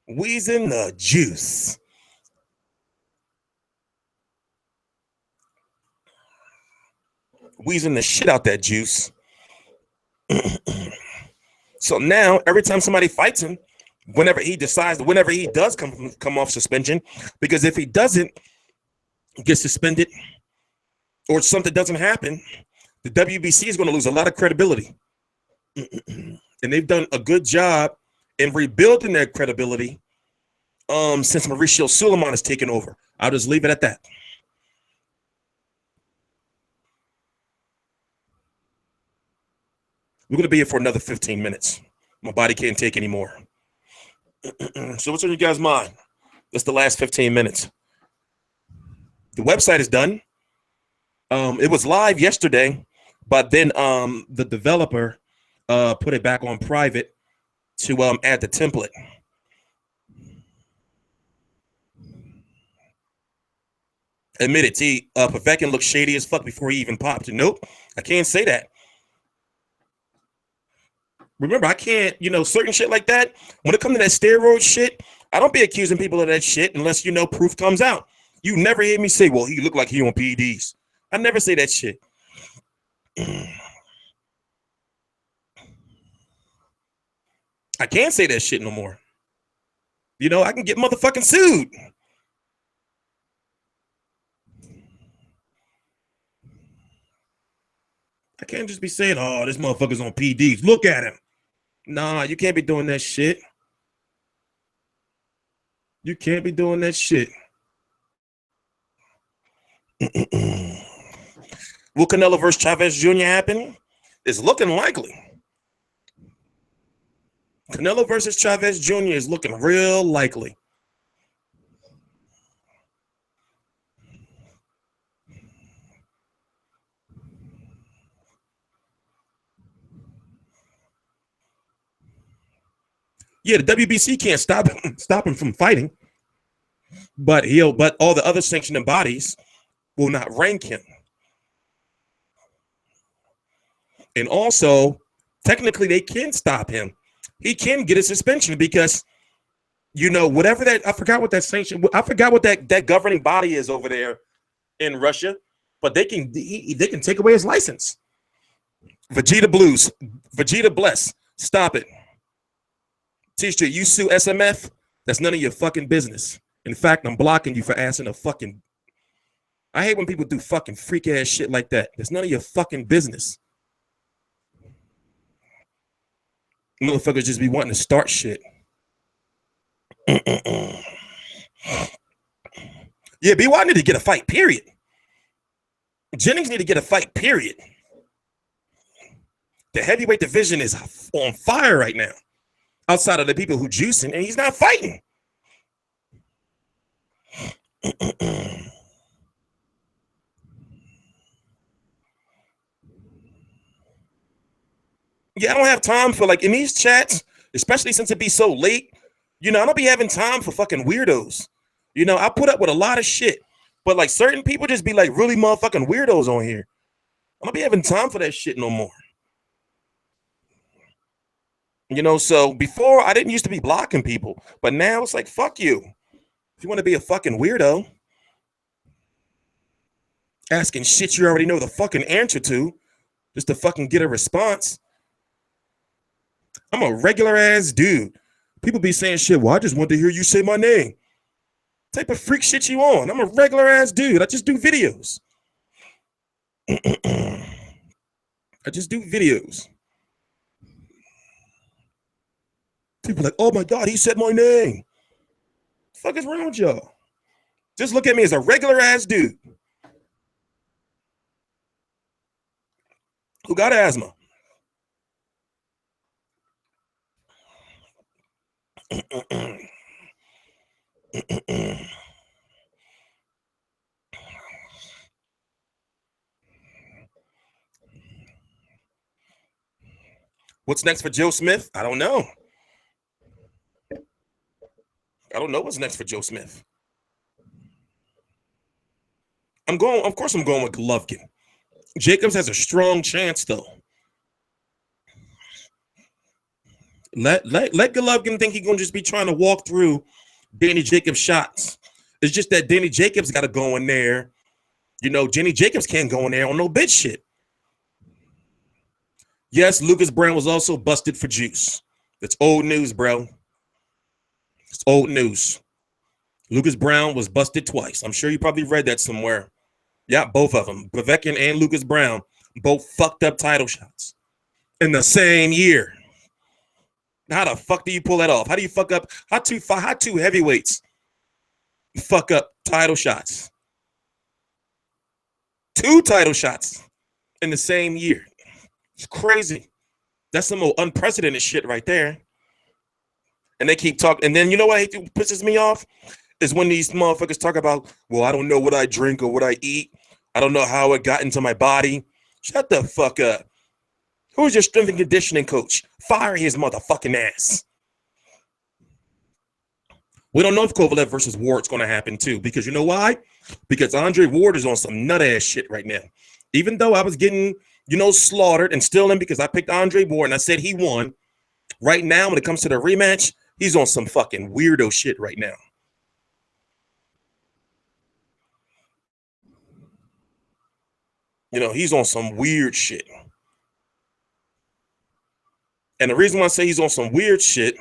Wheezing the juice. Wheezing the shit out that juice. So now, every time somebody fights him, whenever he does come off suspension, because if he doesn't get suspended or something doesn't happen, the WBC is going to lose a lot of credibility. And they've done a good job in rebuilding their credibility since Mauricio Suleiman has taken over. I'll just leave it at that. We're going to be here for another 15 minutes. My body can't take any more. So what's on your guys' mind? That's the last 15 minutes. The website is done. It was live yesterday, but then the developer put it back on private to add the template. Admit it, T. Povetkin looked shady as fuck before he even popped. Nope, I can't say that. Remember, I can't, certain shit like that. When it comes to that steroid shit, I don't be accusing people of that shit unless, proof comes out. You never hear me say, well, he looked like he on PEDs. I never say that shit. I can't say that shit no more. I can get motherfucking sued. I can't just be saying, oh, this motherfucker's on PEDs. Look at him. Nah, you can't be doing that shit. You can't be doing that shit. Will Canelo versus Chavez Jr. happen? It's looking likely. Canelo versus Chavez Jr. is looking real likely. Yeah, the WBC can't stop him from fighting, but all the other sanctioning bodies will not rank him. And also, technically, they can stop him. He can get a suspension because, whatever that, I forgot what that governing body is over there in Russia, but they can take away his license. Vegeta Bless, stop it. T-Street, you sue SMF? That's none of your fucking business. In fact, I'm blocking you for asking a fucking. I hate when people do fucking freak ass shit like that. That's none of your fucking business. Motherfuckers just be wanting to start shit. Yeah, BY need to get a fight, period. Jennings need to get a fight, period. The heavyweight division is on fire right now. Outside of the people who juicing, and he's not fighting. Yeah, I don't have time for in these chats, especially since it be so late. I don't be having time for fucking weirdos. I put up with a lot of shit, but certain people just be really motherfucking weirdos on here. I don't be having time for that shit no more. So before I didn't used to be blocking people, but now it's fuck you. If you want to be a fucking weirdo, asking shit you already know the fucking answer to, just to fucking get a response. I'm a regular ass dude. People be saying shit, well, I just want to hear you say my name. Type of freak shit you on. I'm a regular ass dude. I just do videos. I just do videos. People are like, oh my God, he said my name. What the fuck is wrong with y'all? Just look at me as a regular ass dude who got asthma. What's next for Joe Smith? I don't know. I don't know what's next for Joe Smith. Of course I'm going with Golovkin. Jacobs has a strong chance though. Let Golovkin think he's gonna just be trying to walk through Danny Jacobs shots. It's just that Danny Jacobs got to go in there. Jenny Jacobs can't go in there on no bitch shit. Yes, Lucas Brown was also busted for juice. That's old news, bro. It's old news. Lucas Brown was busted twice. I'm sure you probably read that somewhere. Yeah, both of them. Povetkin and Lucas Brown both fucked up title shots in the same year. How the fuck do you pull that off? How do you fuck up? How two heavyweights fuck up title shots? 2 title shots in the same year. It's crazy. That's some old unprecedented shit right there. And they keep talking. And then what pisses me off is when these motherfuckers talk about, well, I don't know what I drink or what I eat. I don't know how it got into my body. Shut the fuck up. Who's your strength and conditioning coach? Fire his motherfucking ass. We don't know if Kovalev versus Ward's going to happen too, because you know why? Because Andre Ward is on some nut ass shit right now. Even though I was getting, slaughtered and still in because I picked Andre Ward and I said he won. Right now, when it comes to the rematch, he's on some fucking weirdo shit right now. He's on some weird shit. And the reason why I say he's on some weird shit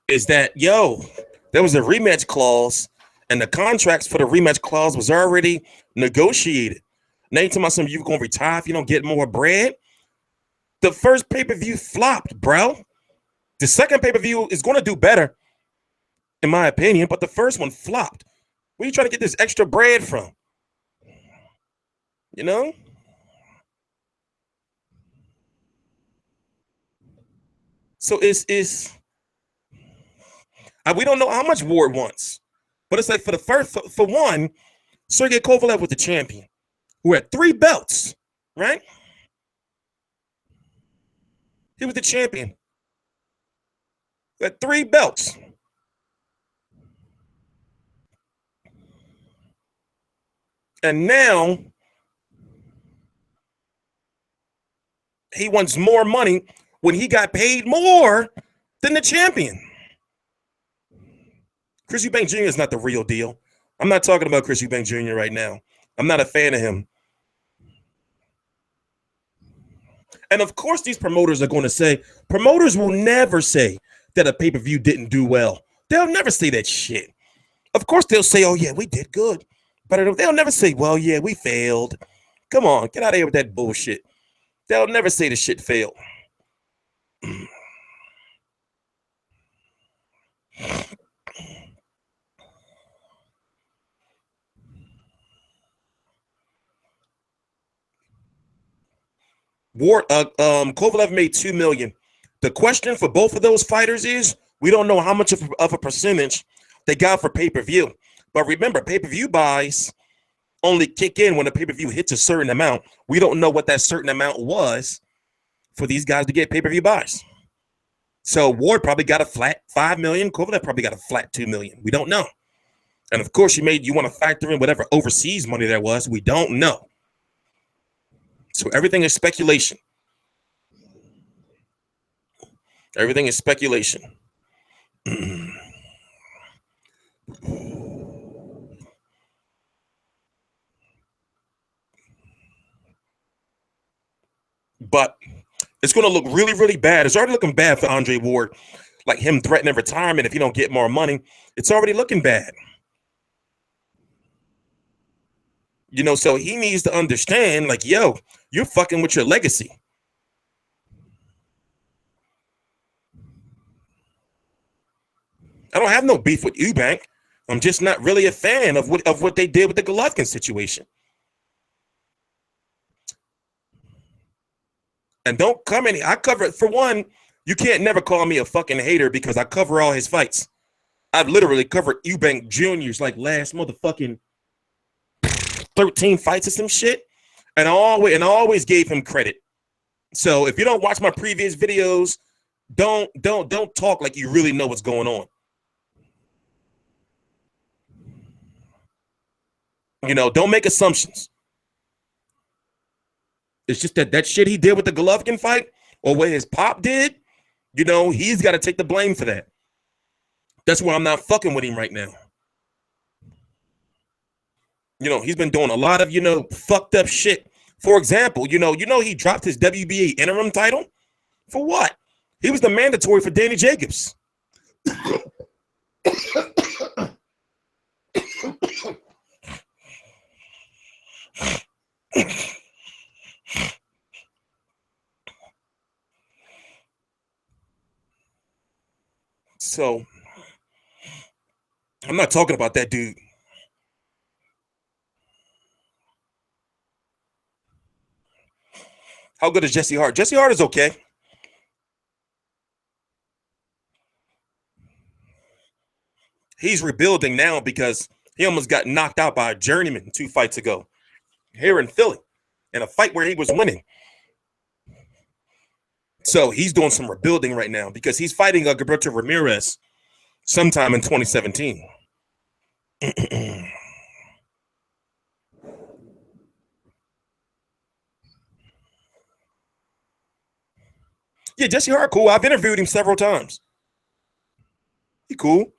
is that, there was a rematch clause and the contracts for the rematch clause was already negotiated. Now you talking about something you're going to retire if you don't get more bread? The first pay-per-view flopped, bro. The second pay-per-view is going to do better, in my opinion, but the first one flopped. Where are you trying to get this extra bread from? You know? So we don't know how much Ward wants, but it's like for one, Sergey Kovalev was the champion who had 3 belts, right? He was the champion. He had 3 belts. And now he wants more money when he got paid more than the champion. Chris Eubank Jr. is not the real deal. I'm not talking about Chris Eubank Jr. right now. I'm not a fan of him. And of course, these promoters are going to say, promoters will never say that a pay-per-view didn't do well. They'll never say that shit. Of course, they'll say, oh, yeah, we did good. But they'll never say, well, yeah, we failed. Come on, get out of here with that bullshit. They'll never say the shit failed. Kovalev made $2 million. The question for both of those fighters is we don't know how much of a percentage they got for pay-per-view. But remember, pay-per-view buys only kick in when the pay-per-view hits a certain amount. We don't know what that certain amount was for these guys to get pay-per-view buys. So Ward probably got a flat $5 million. Kovalev probably got a flat $2 million. We don't know. And of course, you want to factor in whatever overseas money there was. We don't know. So everything is speculation. Everything is speculation. But it's going to look really, really bad. It's already looking bad for Andre Ward. Like him threatening retirement if he don't get more money. It's already looking bad. So he needs to understand, like, yo, you're fucking with your legacy. I don't have no beef with Eubank. I'm just not really a fan of what they did with the Golovkin situation. And don't come in. I cover it. For one, you can't never call me a fucking hater because I cover all his fights. I've literally covered Eubank Jr.'s like last motherfucking 13 fights or some shit. And I always gave him credit. So if you don't watch my previous videos, don't talk like you really know what's going on. Don't make assumptions. It's just that shit he did with the Golovkin fight or what his pop did, he's got to take the blame for that. That's why I'm not fucking with him right now. He's been doing a lot of, fucked up shit. For example, he dropped his WBA interim title. For what? He was the mandatory for Danny Jacobs. So, I'm not talking about that dude. How good is Jesse Hart? Jesse Hart is okay. He's rebuilding now because he almost got knocked out by a journeyman 2 fights ago here in Philly in a fight where he was winning. So he's doing some rebuilding right now because he's fighting Gilberto Ramirez sometime in 2017. Yeah, Jesse Hart, cool. I've interviewed him several times. He cool.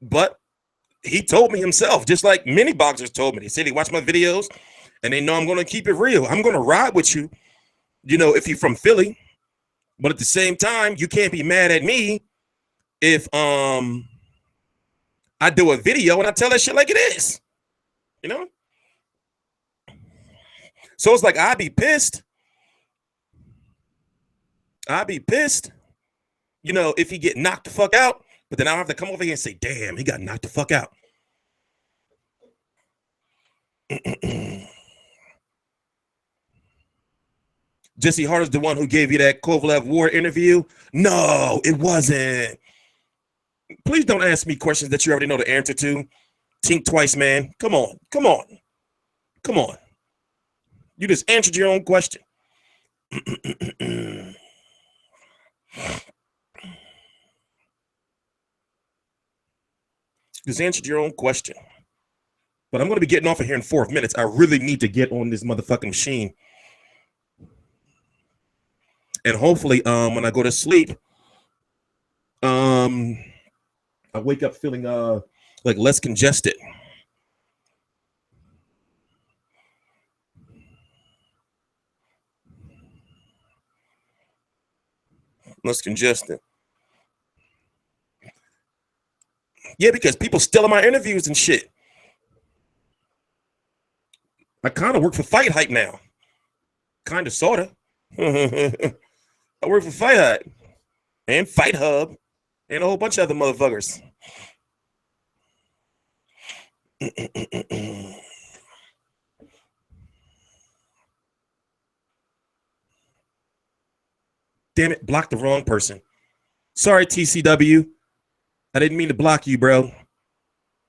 But he told me himself, just like many boxers told me. They said they watch my videos and they know I'm going to keep it real. I'm going to ride with you, if you're from Philly. But at the same time, you can't be mad at me if I do a video and I tell that shit like it is. So it's like I'd be pissed I'd be pissed, if he get knocked the fuck out, but then I'll have to come over here and say, damn, he got knocked the fuck out. Jesse Hart is the one who gave you that Kovalev War interview? No, it wasn't. Please don't ask me questions that you already know the answer to. Think twice, man. Come on. You just answered your own question. Just answered your own question. But I'm going to be getting off of here in 4 minutes. I really need to get on this motherfucking machine. And hopefully, when I go to sleep, I wake up feeling like less congested. Less congested. Yeah, because people stealing my interviews and shit. I kind of work for Fight Hype now. Kind of, sort of. I work for Fight Hype and Fight Hub and a whole bunch of other motherfuckers. Damn it, blocked the wrong person. Sorry, TCW. I didn't mean to block you, bro.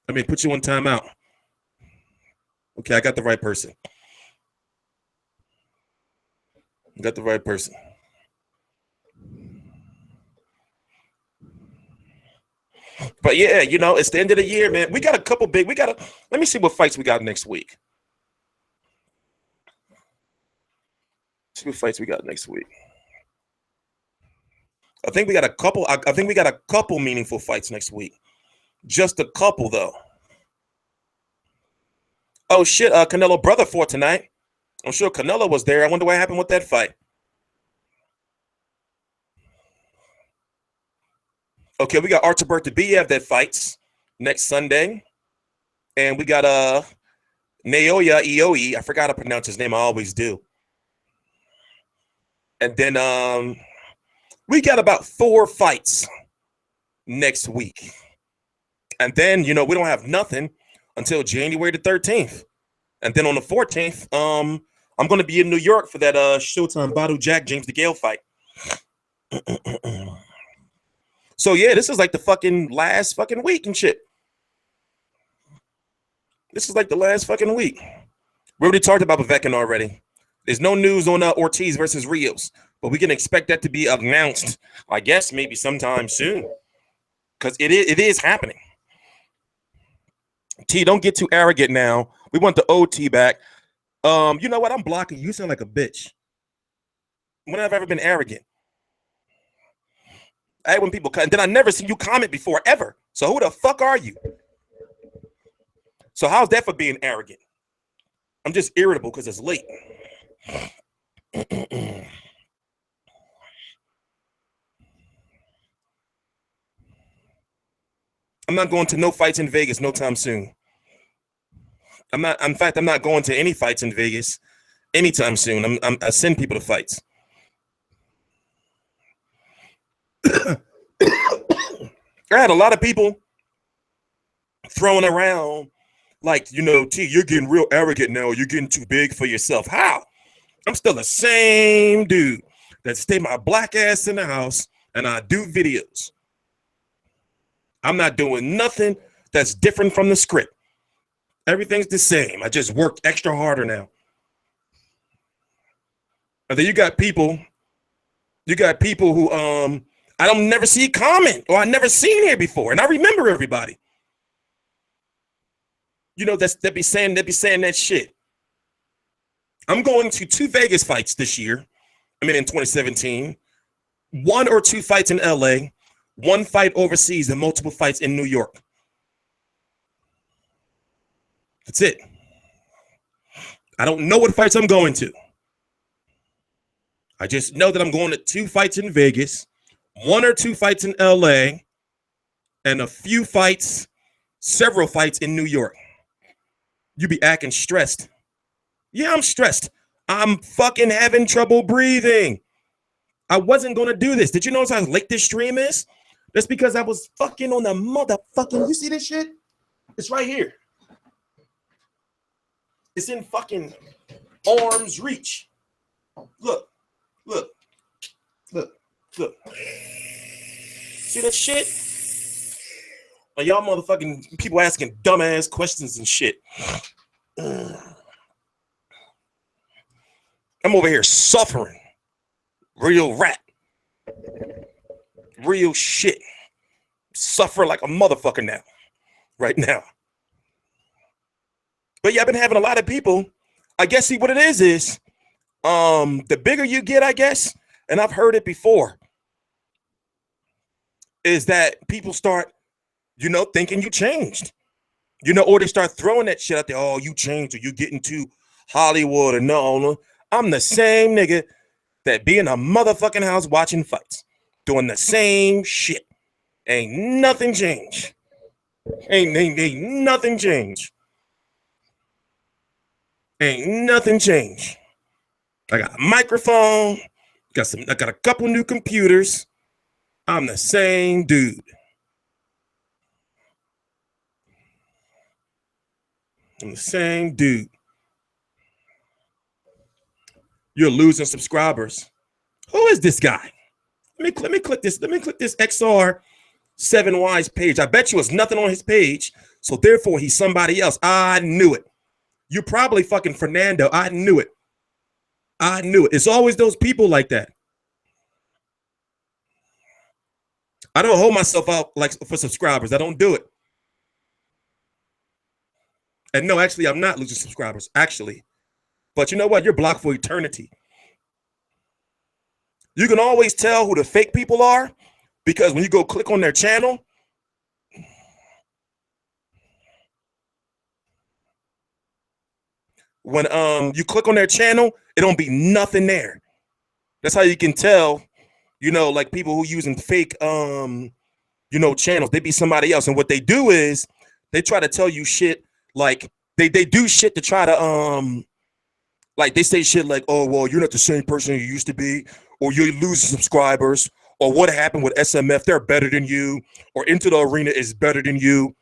I mean, put you on timeout. Okay, I got the right person. Got the right person. But yeah, it's the end of the year, man. We got a couple big. Let me see what fights we got next week. See what fights we got next week. I think we got a couple. I think we got a couple meaningful fights next week. Just a couple, though. Oh shit! Canelo brother fought tonight. I'm sure Canelo was there. I wonder what happened with that fight. Okay, we got Artur Beterbiev that fights next Sunday, and we got Naoya Ioe. I forgot to pronounce his name. I always do. And then we got about 4 fights next week. And then, we don't have nothing until January the 13th. And then on the 14th, I'm going to be in New York for that Showtime Badu Jack James DeGale fight. So, yeah, this is like the fucking last fucking week and shit. This is like the last fucking week. We already talked about Povetkin already. There's no news on Ortiz versus Rios, but we can expect that to be announced, I guess, maybe sometime soon, because it is happening. T, don't get too arrogant now. We want the OT back. You know what? I'm blocking you. You sound like a bitch. When have I ever been arrogant? I hate when people cut, and then I never seen you comment before, ever. So who the fuck are you? So how's that for being arrogant? I'm just irritable because it's late. I'm not going to no fights in Vegas no time soon. I'm not going to any fights in Vegas anytime soon. I send people to fights. I had a lot of people throwing around like, T, you're getting real arrogant now. You're getting too big for yourself. How? I'm still the same dude that stay my black ass in the house and I do videos. I'm not doing nothing that's different from the script. Everything's the same. I just work extra harder now. And then you got people who I don't never see comment or I never seen here before, and I remember everybody. That be saying that shit. I'm going to 2 Vegas fights this year. In 2017. 1 or 2 fights in LA, 1 fight overseas, and multiple fights in New York. That's it. I don't know what fights I'm going to. I just know that I'm going to 2 fights in Vegas, 1 or 2 fights in LA, and several fights in New York. You be acting stressed. Yeah, I'm stressed. I'm fucking having trouble breathing. I wasn't going to do this. Did you notice how late this stream is? That's because I was fucking on the motherfucking, you see this shit? It's right here. It's in fucking arm's reach. Look. See that shit? Like y'all motherfucking people asking dumbass questions and shit. I'm over here suffering. Real rat. Real shit. Suffer like a motherfucker now. Right now. But yeah, I've been having a lot of people. I guess see what it is the bigger you get, I guess, and I've heard it before, is that people start, thinking you changed. Or they start throwing that shit out there. Oh, you changed, or you getting to Hollywood, or no. I'm the same nigga that be in a motherfucking house watching fights, doing the same shit. Ain't nothing changed. Ain't nothing changed. Ain't nothing changed. I got a microphone. I got a couple new computers. I'm the same dude. I'm the same dude. You're losing subscribers. Who is this guy? Let me click this. Let me click this XR 7Y's page. I bet you it's nothing on his page. So therefore, he's somebody else. I knew it. You're probably fucking Fernando. I knew it. I knew it. It's always those people like that. I don't hold myself out like for subscribers. I don't do it. And no, actually, I'm not losing subscribers, actually. But you know what? You're blocked for eternity. You can always tell who the fake people are because when you go click on their channel, when you click on their channel, it don't be nothing there. That's how you can tell, like people who using fake channels, they be somebody else. And what they do is they try to tell you shit, like they do shit to try to like they say shit like, oh well, you're not the same person you used to be, or you're losing subscribers, or what happened with SMF, they're better than you, or Into the Arena is better than you.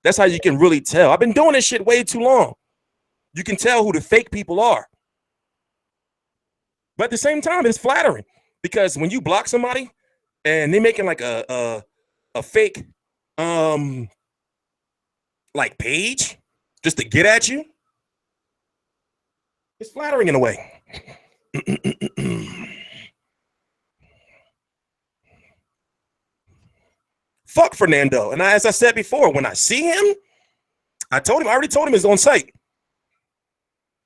That's how you can really tell. I've been doing this shit way too long. You can tell who the fake people are. But at the same time, it's flattering because when you block somebody and they're making like a fake like page just to get at you, it's flattering in a way. Fuck Fernando. And as I said before, when I see him, I already told him it's on site.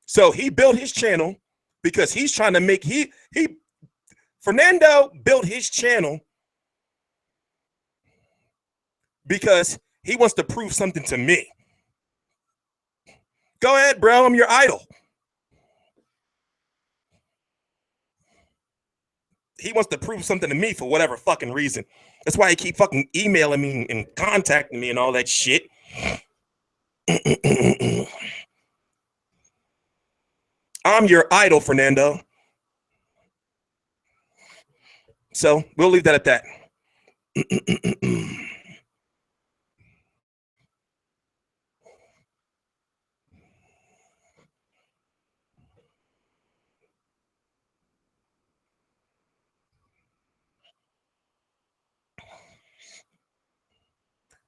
So he built his channel because he's trying to make, Fernando built his channel because he wants to prove something to me. Go ahead, bro. I'm your idol. He wants to prove something to me for whatever fucking reason. That's why he keep fucking emailing me and contacting me and all that shit. I'm your idol, Fernando. So we'll leave that at that.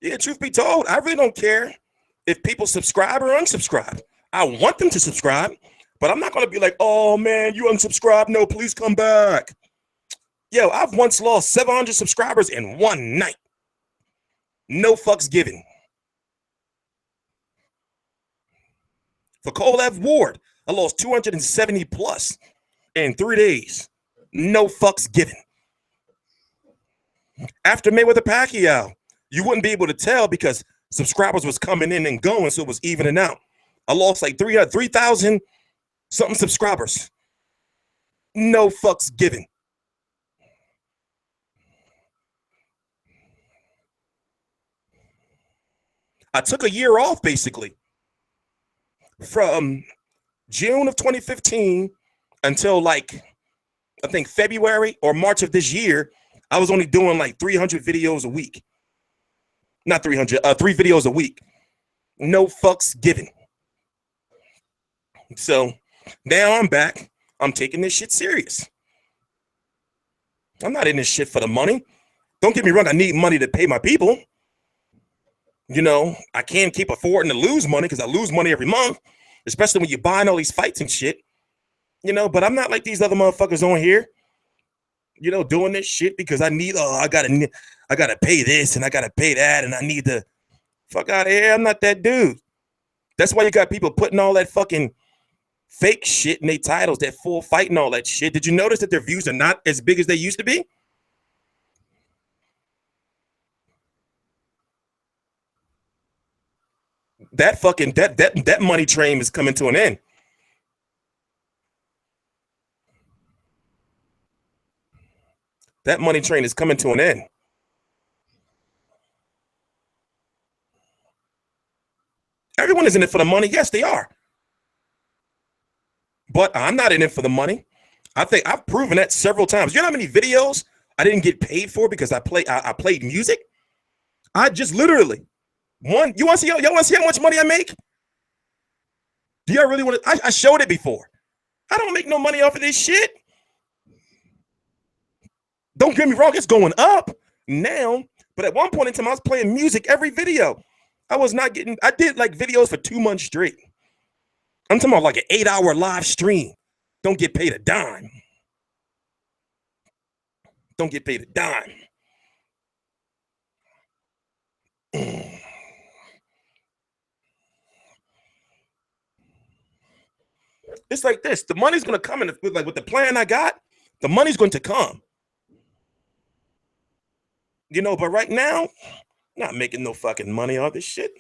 Yeah, truth be told, I really don't care if people subscribe or unsubscribe. I want them to subscribe, but I'm not going to be like, oh, man, you unsubscribe. No, please come back. Yo, I've once lost 700 subscribers in one night. No fucks given. For Calif Ward, I lost 270 plus in 3 days. No fucks given. After Mayweather Pacquiao, you wouldn't be able to tell because subscribers was coming in and going, so it was evening out. I lost like 3,000 something subscribers. No fucks given. I took a year off basically from June of 2015 until like I think February or March of this year, I was only doing like 300 videos a week. Not 300, 3 videos a week. No fucks given. So now I'm back. I'm taking this shit serious. I'm not in this shit for the money. Don't get me wrong. I need money to pay my people. You know, I can't keep affording to lose money because I lose money every month, especially when you're buying all these fights and shit. You know, but I'm not like these other motherfuckers on here, you know, doing this shit because I need, I gotta pay this and I gotta pay that and I need to fuck out of here. I'm not that dude. That's why you got people putting all that fucking fake shit in their titles, that full fight and all that shit. Did you notice that their views are not as big as they used to be? That fucking that money train is coming to an end. That money train is coming to an end. Everyone is in it for the money. Yes, they are. But I'm not in it for the money. I think I've proven that several times. You know how many videos I didn't get paid for because I played music? I just literally one. Y'all want to see how much money I make? Do y'all really want to? I showed it before. I don't make no money off of this shit. Don't get me wrong, it's going up now. But at one point in time, I was playing music every video. I was not getting, I did like videos for 2 months straight. I'm talking about like an 8-hour live stream. Don't get paid a dime. Don't get paid a dime. It's like this. The money's going to come in with the plan I got. The money's going to come. You know, but right now, not making no fucking money off this shit.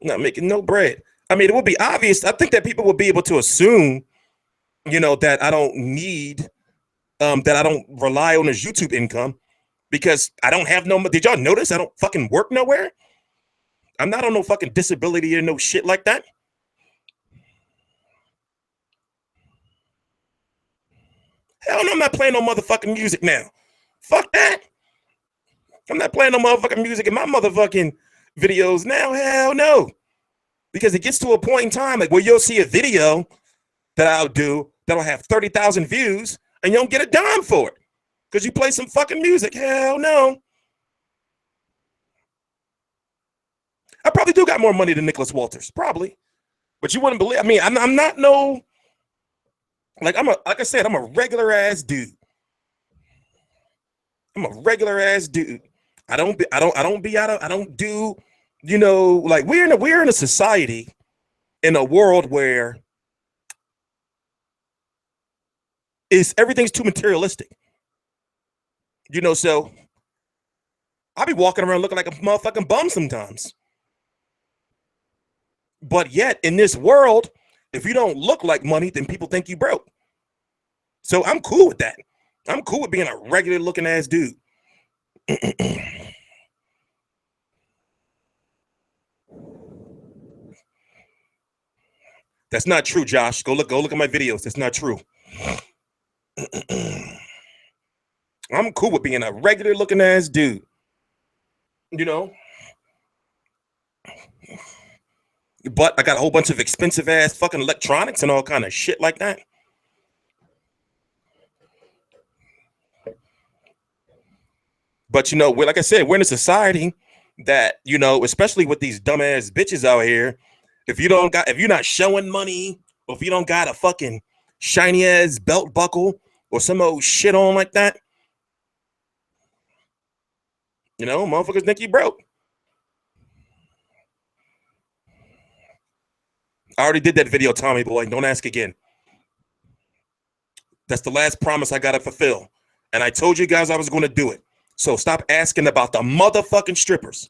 Not making no bread. I mean, it would be obvious. I think that people would be able to assume, you know, that I don't need, that I don't rely on this YouTube income because I don't have no, did y'all notice I don't fucking work nowhere? I'm not on no fucking disability or no shit like that. Hell no, I'm not playing no motherfucking music now. Fuck that. I'm not playing no motherfucking music in my motherfucking videos now. Hell no. Because it gets to a point in time like where you'll see a video that I'll do that'll have 30,000 views and you don't get a dime for it because you play some fucking music. Hell no. I probably do got more money than Nicholas Walters, probably. But you wouldn't believe. I mean, I'm not no. Like I said, I'm a regular ass dude. I'm a regular ass dude. I don't do, you know, like we're in a society, in a world where everything's too materialistic. You know, so I'll be walking around looking like a motherfucking bum sometimes. But yet in this world, if you don't look like money, then people think you broke. So I'm cool with that. I'm cool with being a regular looking ass dude. That's not true, Josh. Go look at my videos. That's not true. I'm cool with being a regular looking ass dude. You know? But I got a whole bunch of expensive ass fucking electronics and all kind of shit like that. But, you know, like I said, we're in a society that, you know, especially with these dumbass bitches out here, if you're not showing money, or if you don't got a fucking shiny ass belt buckle or some old shit on like that, you know, motherfuckers think you broke. I already did that video, Tommy boy. Don't ask again. That's the last promise I got to fulfill. And I told you guys I was going to do it. So stop asking about the motherfucking strippers.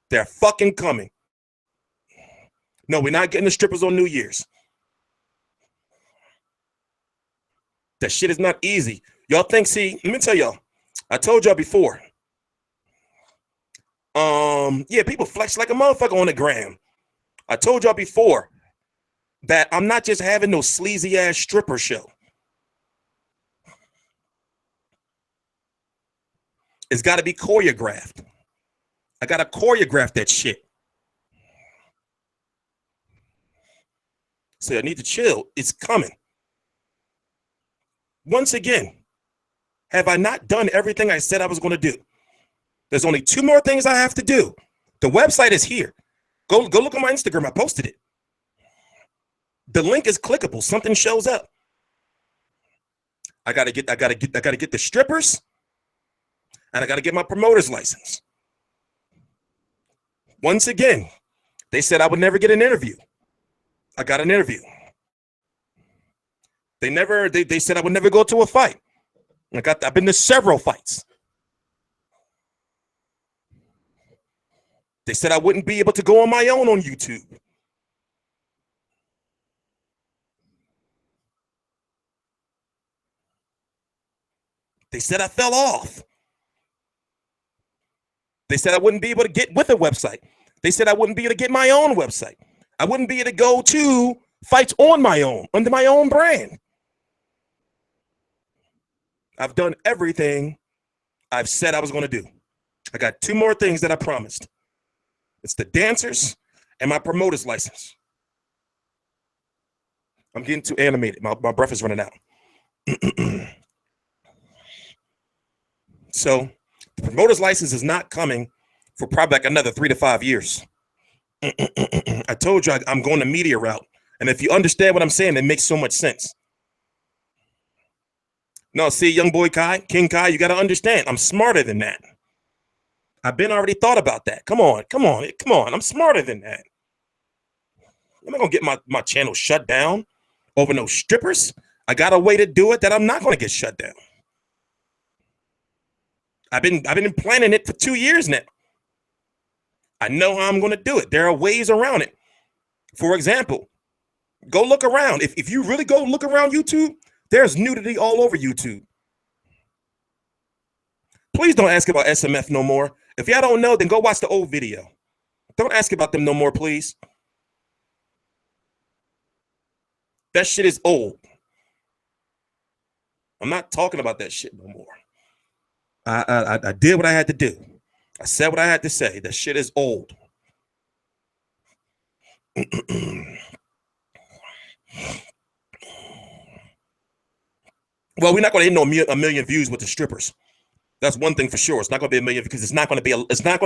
They're fucking coming. No, we're not getting the strippers on New Year's. That shit is not easy. Y'all think, see, let me tell y'all. I told y'all before. Yeah, people flex like a motherfucker on the gram. I told y'all before. that I'm not just having no sleazy ass stripper show. It's got to be choreographed. I got to choreograph that shit. So I need to chill. It's coming. Once again, have I not done everything I said I was going to do? There's only 2 more things I have to do. The website is here. Go look at my Instagram. I posted it. The link is clickable. Something shows up. I gotta get the strippers, and I gotta get my promoter's license. Once again, they said I would never get an interview. I got an interview. They said I would never go to a fight. I've been to several fights. They said I wouldn't be able to go on my own on YouTube. They said I fell off. They said I wouldn't be able to get with a website. They said I wouldn't be able to get my own website. I wouldn't be able to go to fights on my own, under my own brand. I've done everything I've said I was going to do. I got 2 more things that I promised. It's the dancers and my promoter's license. I'm getting too animated. My breath is running out. So the promoter's license is not coming for probably like another 3 to 5 years. I told you I'm going the media route. And if you understand what I'm saying, it makes so much sense. No, see, young boy Kai, King Kai, you got to understand, I'm smarter than that. I've been already thought about that. Come on. I'm smarter than that. I'm not going to get my channel shut down over no strippers. I got a way to do it that I'm not going to get shut down. I've been planning it for 2 years now. I know how I'm going to do it. There are ways around it. For example, go look around. If you really go look around YouTube, there's nudity all over YouTube. Please don't ask about SMF no more. If y'all don't know, then go watch the old video. Don't ask about them no more, please. That shit is old. I'm not talking about that shit no more. I did what I had to do. I said what I had to say. That shit is old. Well, we're not going to hit a million views with the strippers. That's one thing for sure. It's not going to be a million because it's going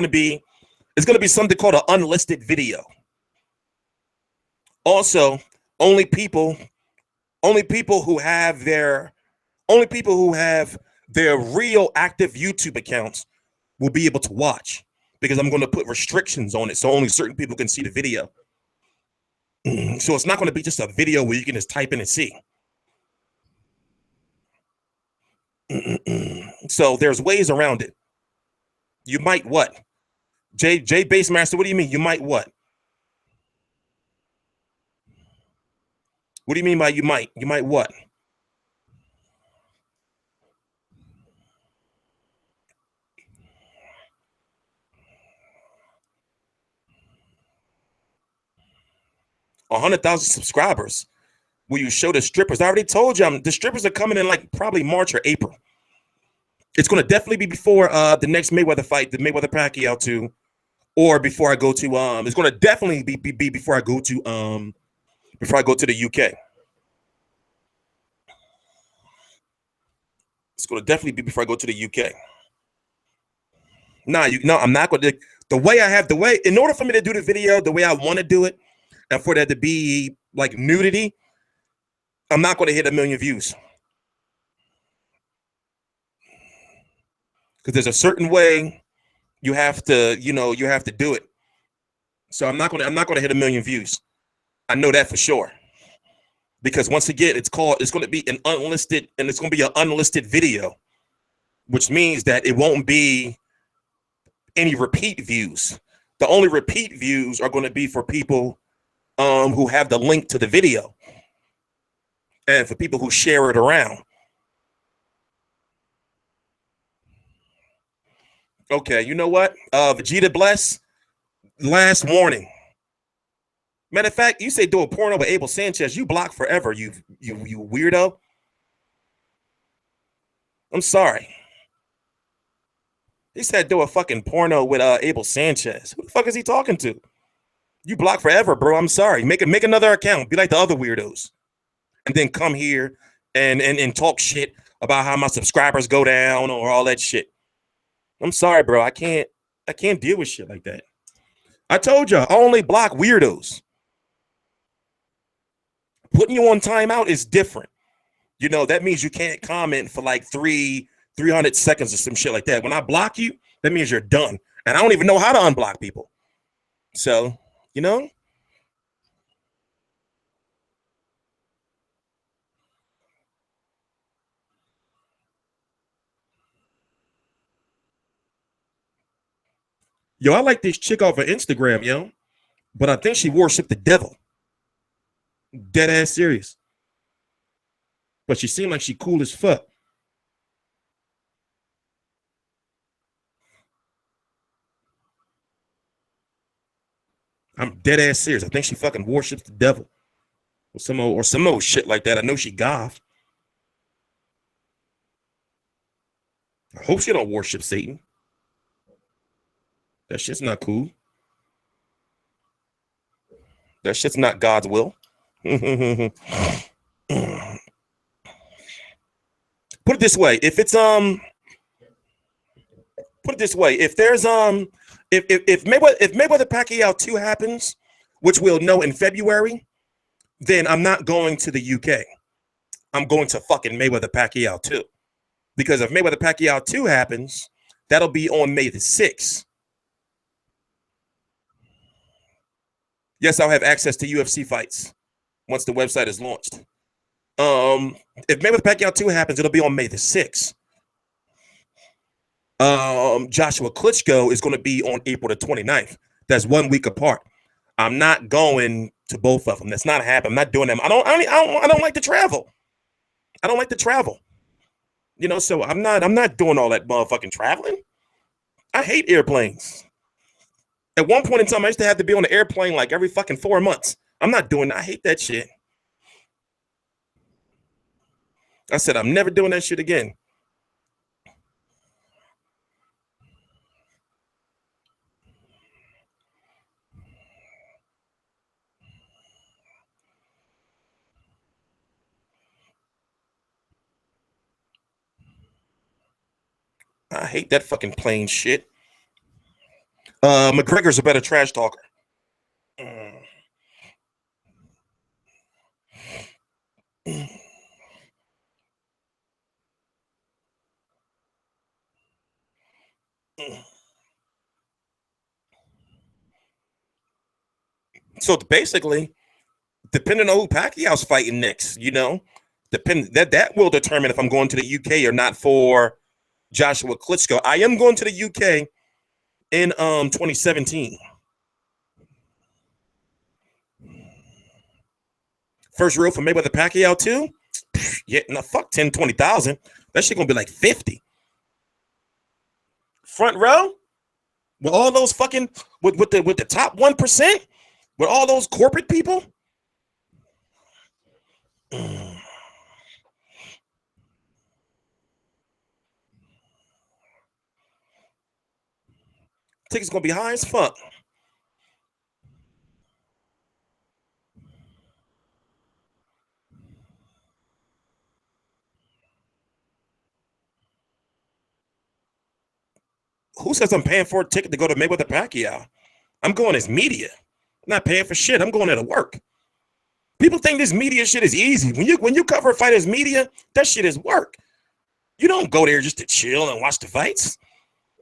to be something called an unlisted video. Also, only people who have their real active YouTube accounts will be able to watch, because I'm going to put restrictions on it so only certain people can see the video. So it's not going to be just a video where you can just type in and see. So there's ways around it. You might what? J Basemaster, what do you mean? You might what? What do you mean by you might? You might what? A 100,000 subscribers. Will you show the strippers? I already told you the strippers are coming in like probably March or April. It's going to definitely be before the next Mayweather fight, the Mayweather Pacquiao 2, or before I go to it's going to definitely be before I go to the UK. It's going to definitely be before I go to the UK. No, I'm not going to. In order for me to do the video the way I want to do it, and for that to be like nudity, I'm not going to hit 1 million views. Because there's a certain way you have to do it. So I'm not going to hit 1 million views. I know that for sure. Because once again, it's going to be an unlisted, and it's going to be an unlisted video, which means that it won't be any repeat views. The only repeat views are going to be for people who have the link to the video, and for people who share it around. Okay, you know what? Vegeta Bless, last warning. Matter of fact, you say do a porno with Abel Sanchez, you block forever, you weirdo. I'm sorry. He said do a fucking porno with Abel Sanchez. Who the fuck is he talking to? You block forever, bro. I'm sorry. Make another account. Be like the other weirdos. And then come here and talk shit about how my subscribers go down or all that shit. I'm sorry, bro. I can't deal with shit like that. I told you, I only block weirdos. Putting you on timeout is different. You know, that means you can't comment for like 300 seconds or some shit like that. When I block you, that means you're done. And I don't even know how to unblock people. So, you know. Yo, I like this chick off of Instagram, yo. But I think she worshiped the devil. Dead ass serious. But she seemed like she cool as fuck. I'm dead ass serious. I think she fucking worships the devil. Or some old shit like that. I know she goth. I hope she don't worship Satan. That shit's not cool. That shit's not God's will. Put it this way, if it's put it this way, if there's if Mayweather Pacquiao 2 happens, which we'll know in February, then I'm not going to the UK. I'm going to fucking Mayweather Pacquiao 2. Because if Mayweather Pacquiao 2 happens, that'll be on May the 6th. Yes, I'll have access to UFC fights once the website is launched. If Mayweather Pacquiao 2 happens, it'll be on May the 6th. Joshua Klitschko is going to be on April the 29th. That's 1 week apart. I'm not going to both of them. That's not happening. I'm not doing them. I don't like to travel. I don't like to travel. You know, so I'm not doing all that motherfucking traveling. I hate airplanes. At one point in time, I used to have to be on an airplane like every fucking 4 months. I'm not doing that. I hate that shit. I said, I'm never doing that shit again. I hate that fucking plane shit. McGregor's a better trash talker. So basically, depending on who Pacquiao's fighting next, you know, that will determine if I'm going to the UK or not for Joshua Klitschko. I am going to the UK in 2017. First row for Mayweather Pacquiao 2? Yeah, no, fuck 10, 20,000. That shit gonna be like 50. Front row? With all those fucking with the top 1%? With all those corporate people? Tickets gonna be high as fuck. Who says I'm paying for a ticket to go to Mayweather Pacquiao? I'm going as media. I'm not paying for shit. I'm going there to work. People think this media shit is easy. When you cover a fight as media, that shit is work. You don't go there just to chill and watch the fights.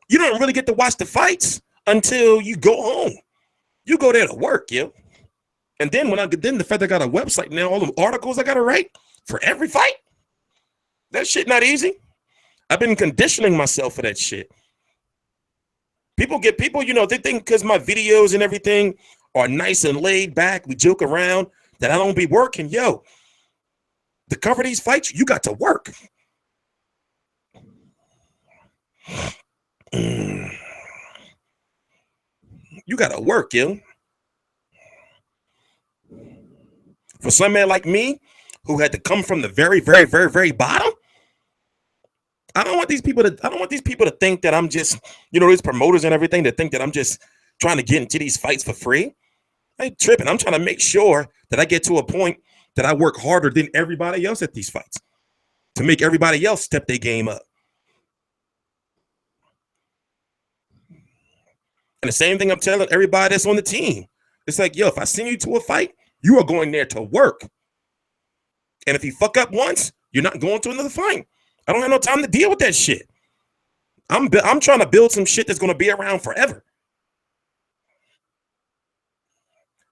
You don't really get to watch the fights until you go home. You go there to work, yo. And then the fact I got a website now, all the articles I gotta write for every fight. That shit not easy. I've been conditioning myself for that shit. People, you know, they think because my videos and everything are nice and laid back, we joke around, that I don't be working. Yo, to cover these fights, you got to work. You got to work, yo. For some man like me, who had to come from the very, very, very, very bottom, I don't want these people to think that I'm just, these promoters and everything that think that I'm just trying to get into these fights for free. I ain't tripping. I'm trying to make sure that I get to a point that I work harder than everybody else at these fights to make everybody else step their game up. And the same thing I'm telling everybody that's on the team. It's like, yo, if I send you to a fight, you are going there to work. And if you fuck up once, you're not going to another fight. I don't have no time to deal with that shit. I'm trying to build some shit that's going to be around forever.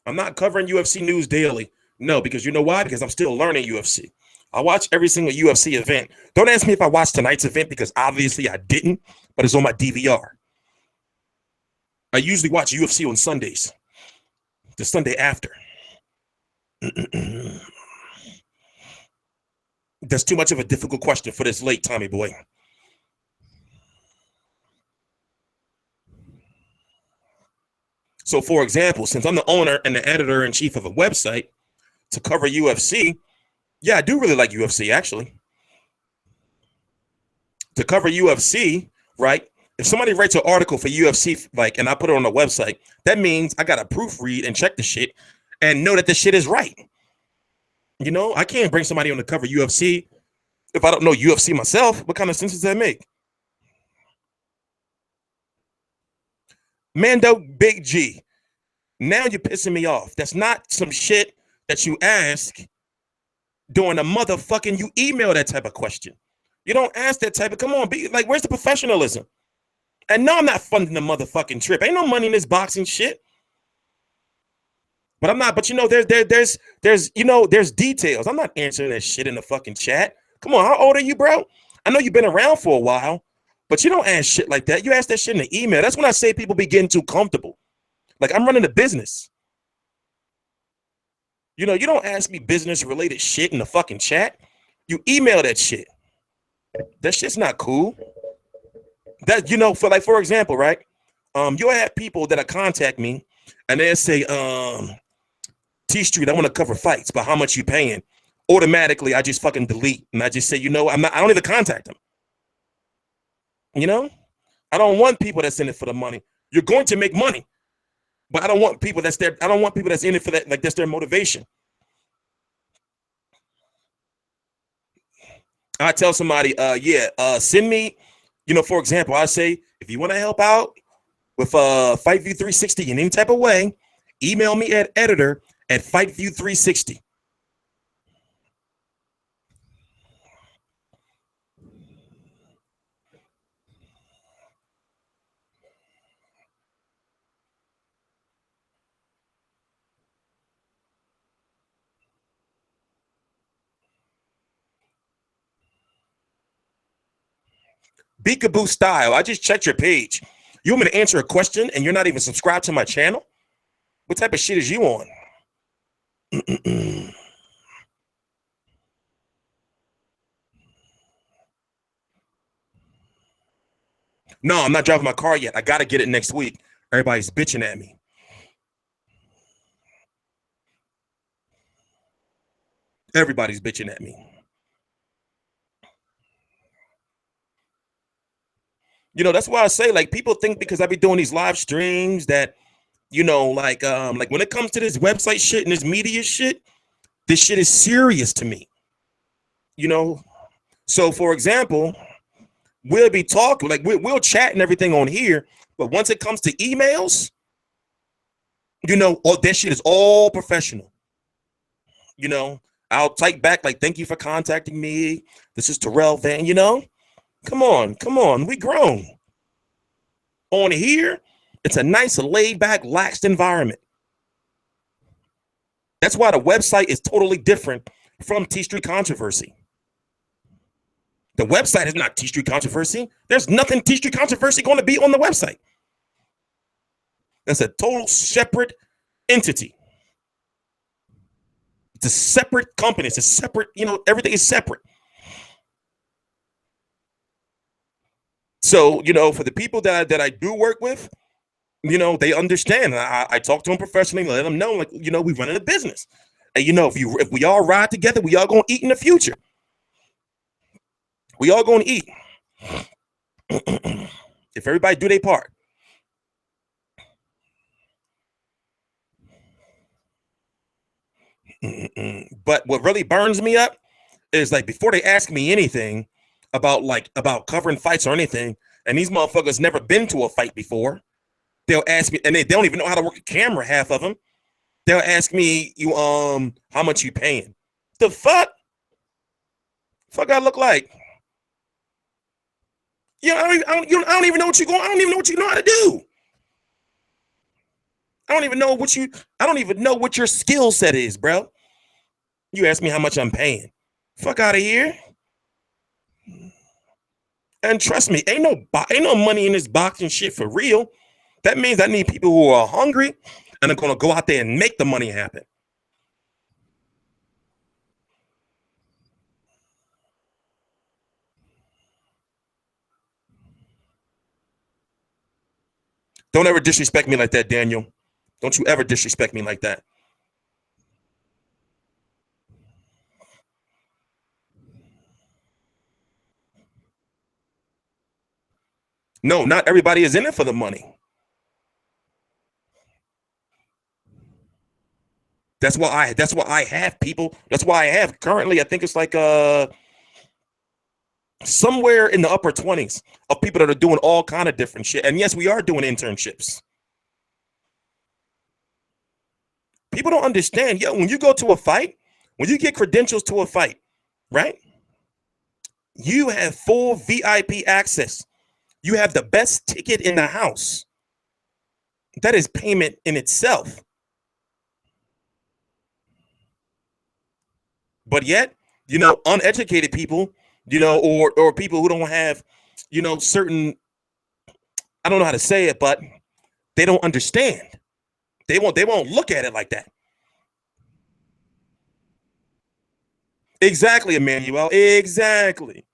I'm not covering UFC news daily. No, because you know why? Because I'm still learning UFC. I watch every single UFC event. Don't ask me if I watched tonight's event because obviously I didn't, but it's on my DVR. I usually watch UFC on Sundays, the Sunday after. That's too much of a difficult question for this late, Tommy boy. So, for example, since I'm the owner and the editor-in-chief of a website to cover UFC, yeah, I do really like UFC, actually. To cover UFC, right? If somebody writes an article for UFC, and I put it on the website, that means I got to proofread and check the shit and know that the shit is right. I can't bring somebody on to cover UFC if I don't know UFC myself. What kind of sense does that make? Mando Big G, now you're pissing me off. That's not some shit that you ask during a motherfucking, you email that type of question. You don't ask that type of, come on, be like, where's the professionalism? And no, I'm not funding the motherfucking trip. Ain't no money in this boxing shit. But I'm not, but there's details. I'm not answering that shit in the fucking chat. Come on, how old are you, bro? I know you've been around for a while, but you don't ask shit like that. You ask that shit in the email. That's when I say people be getting too comfortable. Like, I'm running a business. You don't ask me business-related shit in the fucking chat. You email that shit. That shit's not cool. That, for example, right? You'll have people that'll contact me and they'll say, T Street, I want to cover fights, but how much you paying? Automatically, I just fucking delete. And I just say, I don't even contact them. I don't want people that's in it for the money. You're going to make money, but I don't want people that's there. I don't want people that's in it for that. Like, that's their motivation. I tell somebody, send me, for example, I say, if you want to help out with FightView 360 in any type of way, email me at editor@FightView 360. Beakaboo style. I just checked your page. You want me to answer a question and you're not even subscribed to my channel? What type of shit is you on? No, I'm not driving my car yet. I got to get it next week. Everybody's bitching at me. Everybody's bitching at me. That's why I say, like, people think because I be doing these live streams that, like when it comes to this website shit and this media shit, this shit is serious to me. So for example, we'll be talking, like we'll chat and everything on here, but once it comes to emails, all that shit is all professional. I'll type back like, thank you for contacting me. This is Terrell Van, Come on. We grown. On here, it's a nice, laid back, laxed environment. That's why the website is totally different from T Street Controversy. The website is not T Street Controversy. There's nothing T Street Controversy going to be on the website. That's a total separate entity. It's a separate company. It's a separate, everything is separate. So, for the people that I do work with, they understand. I talk to them professionally, let them know, like, we run a business. And if we all ride together, we all gonna eat in the future. We all gonna eat. If everybody do their part. But what really burns me up is like before they ask me anything about covering fights or anything, and these motherfuckers never been to a fight before, they'll ask me, and they don't even know how to work a camera, half of them. They'll ask me, how much you paying? The fuck? Fuck I look like? I don't even know what you're going. I don't even know what you know how to do. I don't even know what your skill set is, bro. You ask me how much I'm paying. Fuck out of here. And trust me, ain't no money in this boxing shit for real. That means I need people who are hungry and are gonna go out there and make the money happen. Don't ever disrespect me like that, Daniel. Don't you ever disrespect me like that. No, not everybody is in it for the money. That's why I have people. That's why I have currently, I think it's like somewhere in the upper 20s of people that are doing all kind of different shit. And yes, we are doing internships. People don't understand. Yo, when you go to a fight, when you get credentials to a fight, right? You have full VIP access. You have the best ticket in the house. That is payment in itself. But yet, uneducated people, or people who don't have, certain, I don't know how to say it, but they don't understand. They won't look at it like that. Exactly, Emmanuel. Exactly.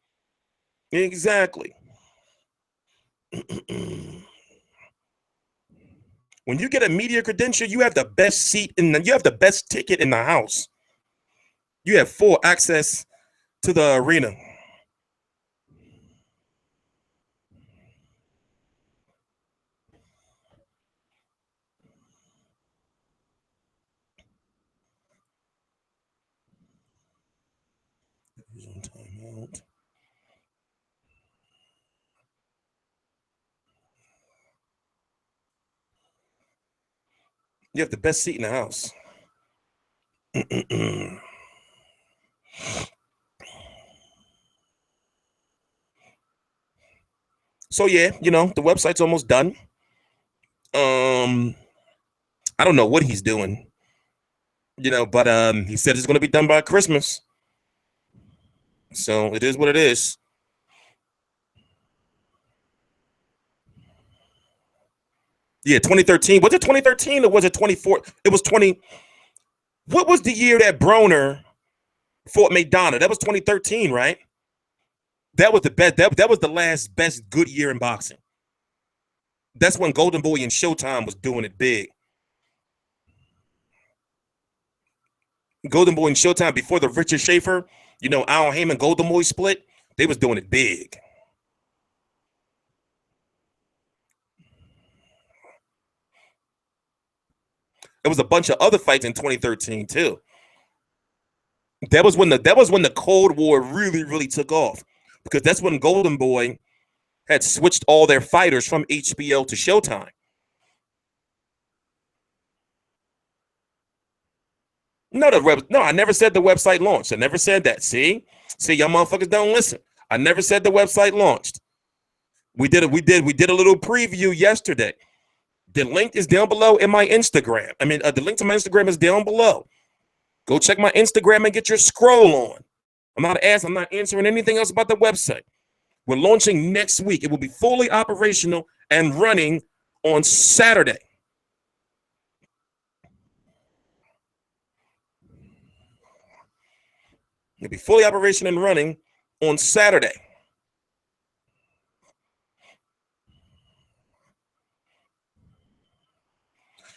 When you get a media credential, you have the best seat you have the best ticket in the house. You have full access to the arena. You have the best seat in the house. So yeah, the website's almost done. I don't know what he's doing, but he said it's going to be done by Christmas. So it is what it is. Yeah, 2013. Was it 2013 or was it 24? It was 20. What was the year that Broner fought McDonough? That was 2013, right? That was the best. That was the last best good year in boxing. That's when Golden Boy and Showtime was doing it big. Golden Boy and Showtime before the Richard Schaefer, Al Heyman Golden Boy split, they was doing it big. There was a bunch of other fights in 2013 too. That was when the Cold War really, really took off, because that's when Golden Boy had switched all their fighters from HBO to Showtime. No, I never said the website launched. I never said that. See, y'all motherfuckers don't listen. I never said the website launched. We did a little preview yesterday. The link is down below in my Instagram. The link to my Instagram is down below. Go check my Instagram and get your scroll on. I'm not answering anything else about the website. We're launching next week. It will be fully operational and running on Saturday. It'll be fully operational and running on Saturday.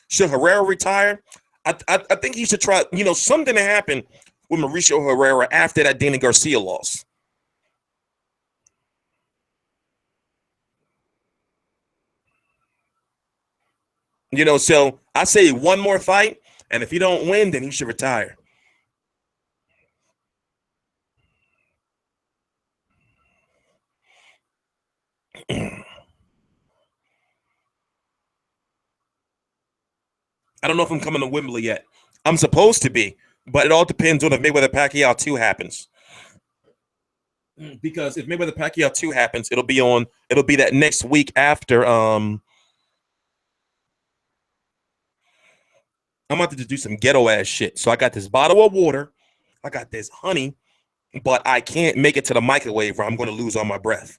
Should Herrera retire? I think he should try. You know, something happened with Mauricio Herrera after that Dana Garcia loss. You know, so I say one more fight, and if he don't win, then he should retire. I don't know if I'm coming to Wembley yet. I'm supposed to be, but it all depends on if Mayweather Pacquiao 2 happens. Because if Mayweather Pacquiao 2 happens, it'll be that next week after. I'm about to just do some ghetto ass shit. So I got this bottle of water, I got this honey, but I can't make it to the microwave or I'm going to lose all my breath.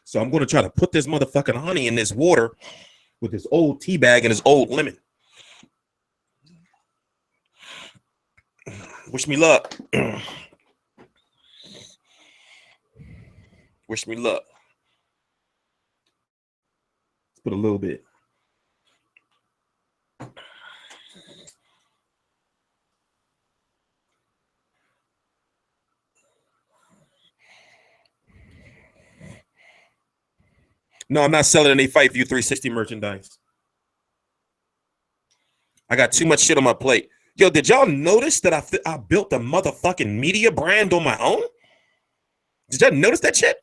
So I'm going to try to put this motherfucking honey in this water with this old tea bag and this old lemon. Wish me luck. Wish me luck. Let's put a little bit. No, I'm not selling any Fight View 360 merchandise. I got too much shit on my plate. Yo, did y'all notice that I built a motherfucking media brand on my own? Did y'all notice that shit?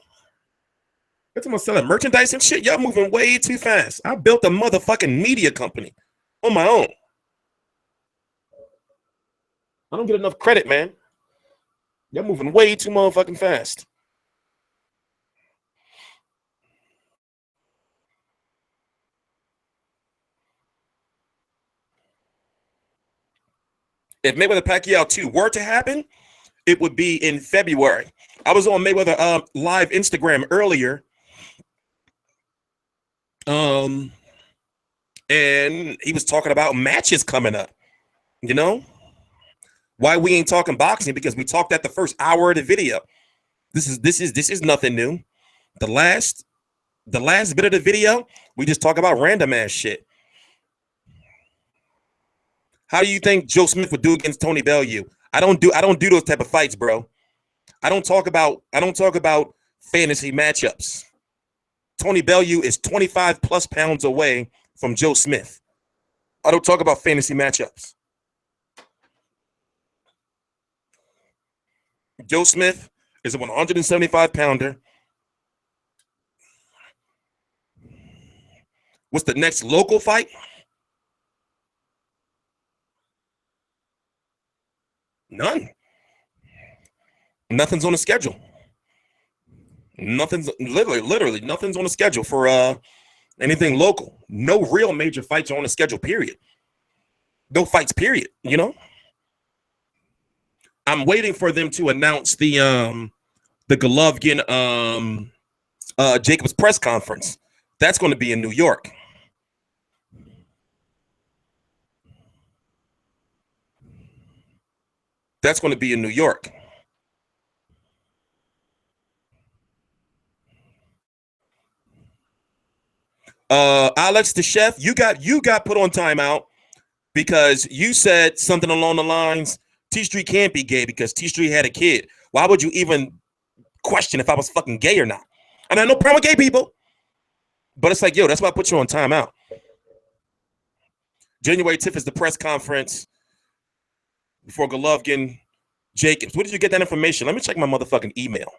That's I'm selling merchandise and shit. Y'all moving way too fast. I built a motherfucking media company on my own. I don't get enough credit, man. Y'all moving way too motherfucking fast. If Mayweather Pacquiao 2 were to happen, it would be in February. I was on Mayweather live Instagram earlier. And he was talking about matches coming up. You know? Why we ain't talking boxing? Because we talked at the first hour of the video. This is nothing new. The last bit of the video, we just talk about random ass shit. How do you think Joe Smith would do against Tony Bellew? I don't do those type of fights, bro. I don't talk about fantasy matchups. Tony Bellew is 25 plus pounds away from Joe Smith. I don't talk about fantasy matchups. Joe Smith is a 175 pounder. What's the next local fight? None. Nothing's on the schedule. Nothing's literally nothing's on the schedule for anything local. No real major fights are on the schedule, period. No fights, period, you know? I'm waiting for them to announce the Golovkin Jacobs press conference. That's going to be in New York. That's going to be in New York. Alex the chef, you got put on timeout because you said something along the lines, T Street can't be gay because T Street had a kid. Why would you even question if I was fucking gay or not? And I know problem with gay people, but it's like, yo, that's why I put you on timeout. January 10th is the press conference before Golovkin Jacobs. Where did you get that information? Let me check my motherfucking email.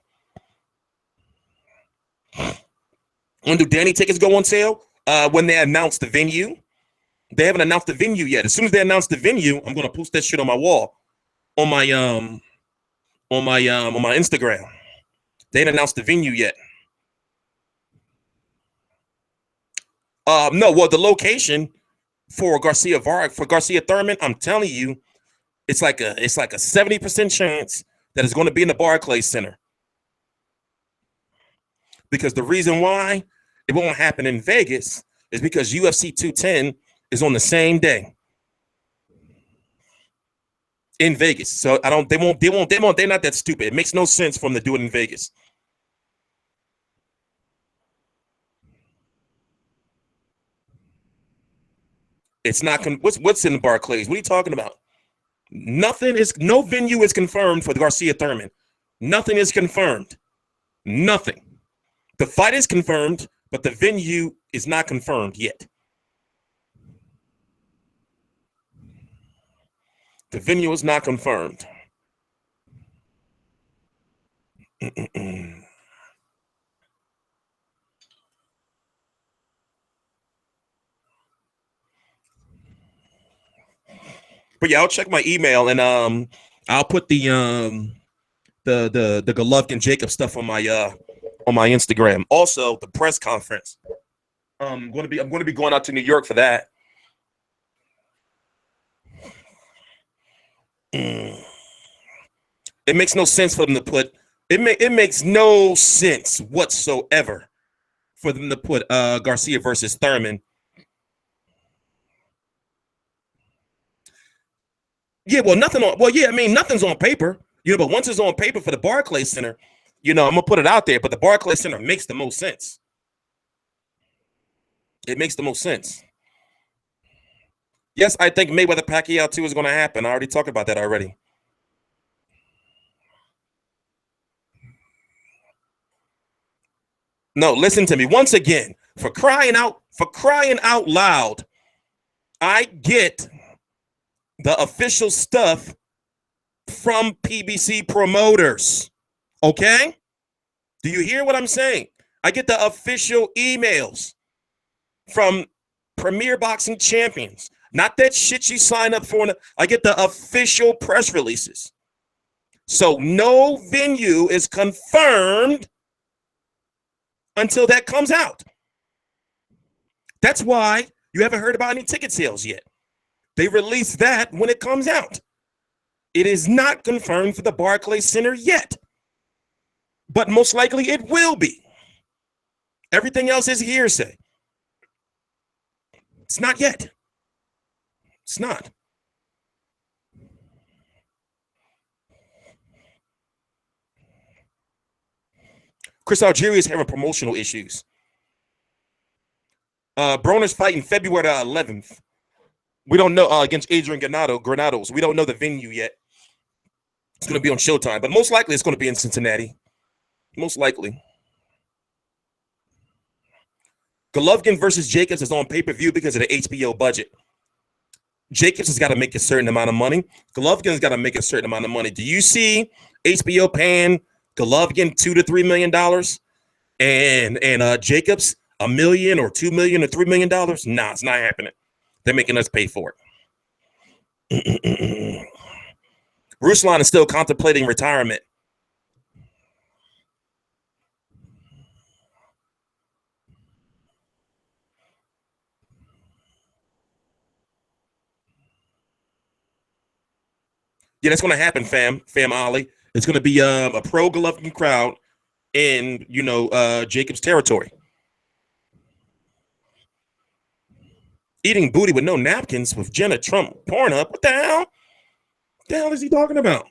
When do Danny tickets go on sale? When they announce the venue. They haven't announced the venue yet. As soon as they announce the venue, I'm gonna post that shit on my wall, on my Instagram. They ain't announced the venue yet. No, well, the location for Garcia Thurman, I'm telling you, it's like a 70% chance that it's going to be in the Barclays Center. Because the reason why it won't happen in Vegas is because UFC 210 is on the same day in Vegas. So they're not that stupid. It makes no sense for them to do it in Vegas. It's not. What's in the Barclays? What are you talking about? Nothing is. No venue is confirmed for the Garcia Thurman. Nothing is confirmed. Nothing. The fight is confirmed, but the venue is not confirmed yet. The venue is not confirmed. But yeah, I'll check my email and I'll put the Golovkin Jacob stuff on my Instagram. Also, the press conference. I'm going to be going out to New York for that. It makes no sense for them to put it makes no sense whatsoever for them to put Garcia versus Thurman. Yeah, well, nothing's on paper, but once it's on paper for the Barclays Center, I'm gonna put it out there, but the Barclays Center makes the most sense. It makes the most sense. Yes, I think Mayweather Pacquiao 2 is going to happen. I already talked about that already. No, listen to me once again. For crying out loud, I get the official stuff from PBC promoters. Okay? Do you hear what I'm saying? I get the official emails from Premier Boxing Champions. Not that shit you sign up for. I get the official press releases. So no venue is confirmed until that comes out. That's why you haven't heard about any ticket sales yet. They release that when it comes out. It is not confirmed for the Barclays Center yet. But most likely it will be. Everything else is hearsay. It's not yet. It's not. Chris Algieri is having promotional issues. Broner's fighting February 11th. We don't know against Adrian Granados. We don't know the venue yet. It's going to be on Showtime, but most likely it's going to be in Cincinnati. Most likely. Golovkin versus Jacobs is on pay-per-view because of the HBO budget. Jacobs has got to make a certain amount of money. Golovkin's got to make a certain amount of money. Do you see HBO paying Golovkin $2 to $3 million and Jacobs $1 million or $2 million or $3 million? Nah, it's not happening. They're making us pay for it. Ruslan is still contemplating retirement. Yeah, that's going to happen, fam Ollie. It's going to be a pro Golovkin crowd in, Jacobs territory. Eating booty with no napkins with Jenna Trump Pornhub. What the hell? What the hell is he talking about?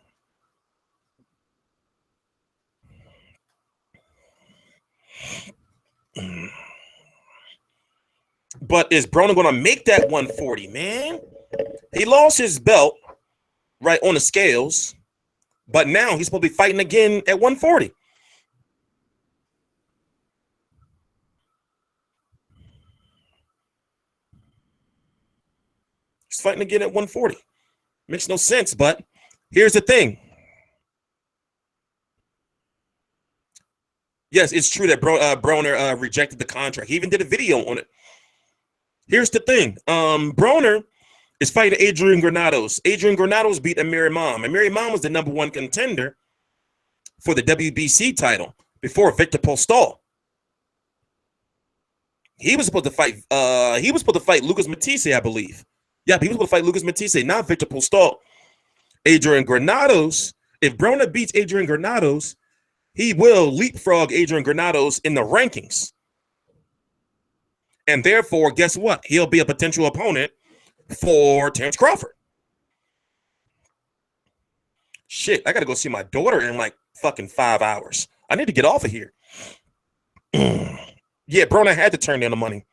But is Broner going to make that 140, man? He lost his belt, right, on the scales, but now he's supposed to be fighting again at 140. He's fighting again at 140. Makes no sense, but here's the thing. Yes, it's true that Broner rejected the contract. He even did a video on it. Here's the thing. Broner is fighting Adrian Granados. Adrian Granados beat Amir Imam. Amir Imam was the #1 contender for the WBC title before Victor Postol. He was supposed to fight. Lucas Matisse, I believe. Yeah, he was supposed to fight Lucas Matisse, not Victor Postol. Adrian Granados. If Broner beats Adrian Granados, he will leapfrog Adrian Granados in the rankings. And therefore, guess what? He'll be a potential opponent for Terrence Crawford. Shit, I got to go see my daughter in like fucking 5 hours. I need to get off of here. Yeah, Broner had to turn down the money.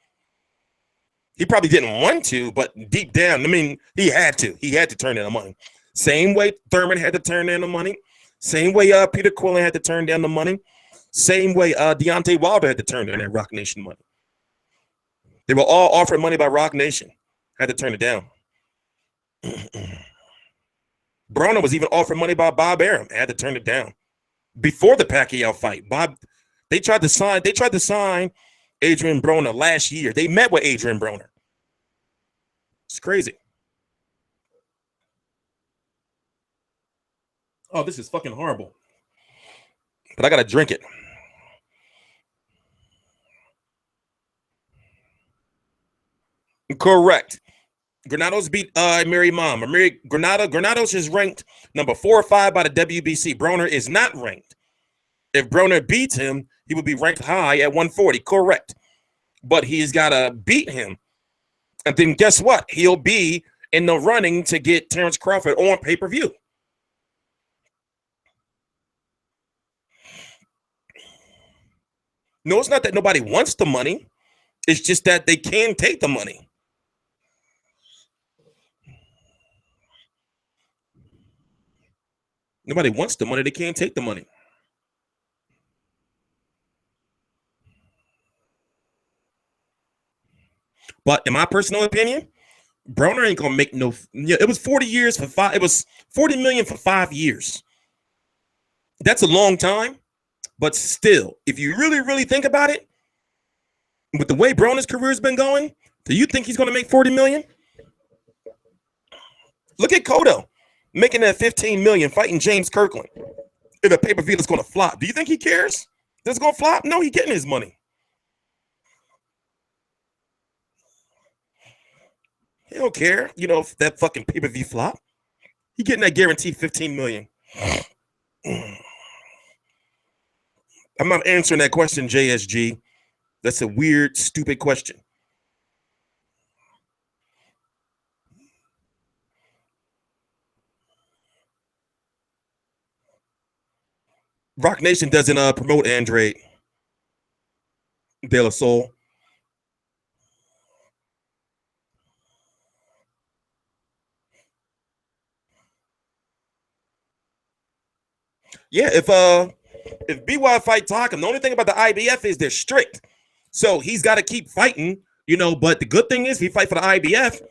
He probably didn't want to, but deep down, I mean, he had to. He had to turn in the money. Same way Thurman had to turn in the money. Same way Peter Quillen had to turn down the money. Same way Deontay Wilder had to turn down that Rock Nation money. They were all offered money by Rock Nation. Had to turn it down. Broner was even offered money by Bob Arum. Had to turn it down. Before the Pacquiao fight, they tried to sign Adrian Broner last year. They met with Adrian Broner. It's crazy. Oh, this is fucking horrible. But I gotta drink it. Correct. Granados beat Mary Mom. Granados is ranked number 4 or 5 by the WBC. Broner is not ranked. If Broner beats him, he would be ranked high at 140. Correct. But he's got to beat him. And then guess what? He'll be in the running to get Terrence Crawford on pay-per-view. No, it's not that nobody wants the money. It's just that they can take the money. Nobody wants the money. They can't take the money. But in my personal opinion, Broner ain't gonna make no. Yeah, it was 40 years for 5. It was 40 million for 5 years. That's a long time, but still, if you really, really think about it, with the way Broner's career's been going, do you think he's gonna make 40 million? Look at Cotto making that 15 million fighting James Kirkland in a pay-per-view that's gonna flop. Do you think he cares? That's gonna flop? No, he's getting his money. He don't care, if that fucking pay-per-view flop. He getting that guaranteed 15 million. I'm not answering that question, JSG. That's a weird, stupid question. Rock Nation doesn't promote Andre De La Soul. Yeah, if BY fight Takam, the only thing about the IBF is they're strict. So he's got to keep fighting, but the good thing is if he fight for the IBF,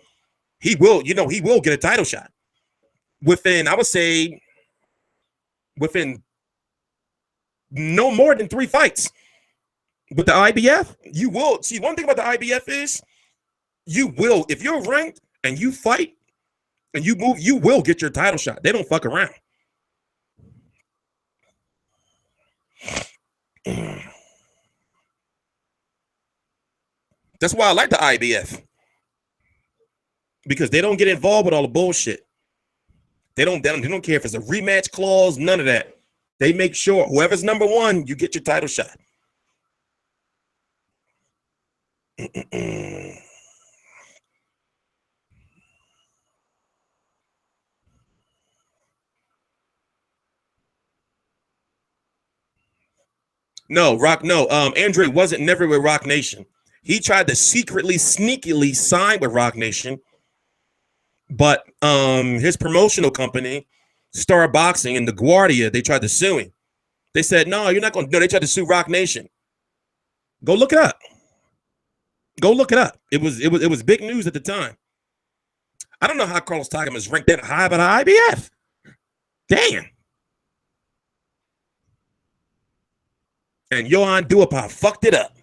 he will get a title shot. I would say, within no more than 3 fights. With the IBF, you will. See, one thing about the IBF is you will, if you're ranked and you fight and you move, you will get your title shot. They don't fuck around. That's why I like the IBF. Because they don't get involved with all the bullshit. They don't care if it's a rematch clause, none of that. They make sure whoever's number 1, you get your title shot. No, Andre wasn't never with Rock Nation. He tried to secretly, sneakily sign with Rock Nation, but his promotional company, Star Boxing and LaGuardia, they tried to sue him. They said, no, you're not going to. No, they tried to sue Rock Nation. Go look it up. Go look it up. It was big news at the time. I don't know how Carlos Takam is ranked that high by the IBF. Damn. And Johan Duhaupas fucked it up.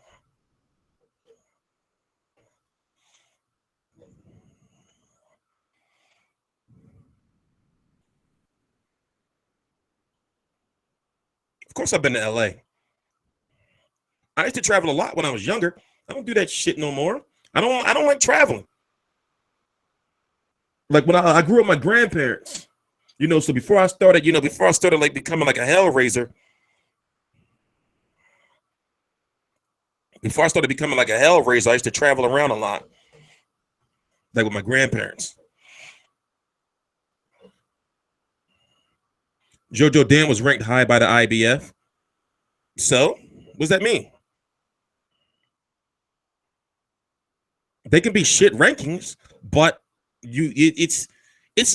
Of course, I've been to LA. I used to travel a lot when I was younger. I don't do that shit no more. I don't like traveling. Like when I grew up with my grandparents, so before I started like becoming like a hellraiser, I used to travel around a lot. Like with my grandparents. Jojo Dan was ranked high by the IBF. So, what does that mean? They can be shit rankings, but it's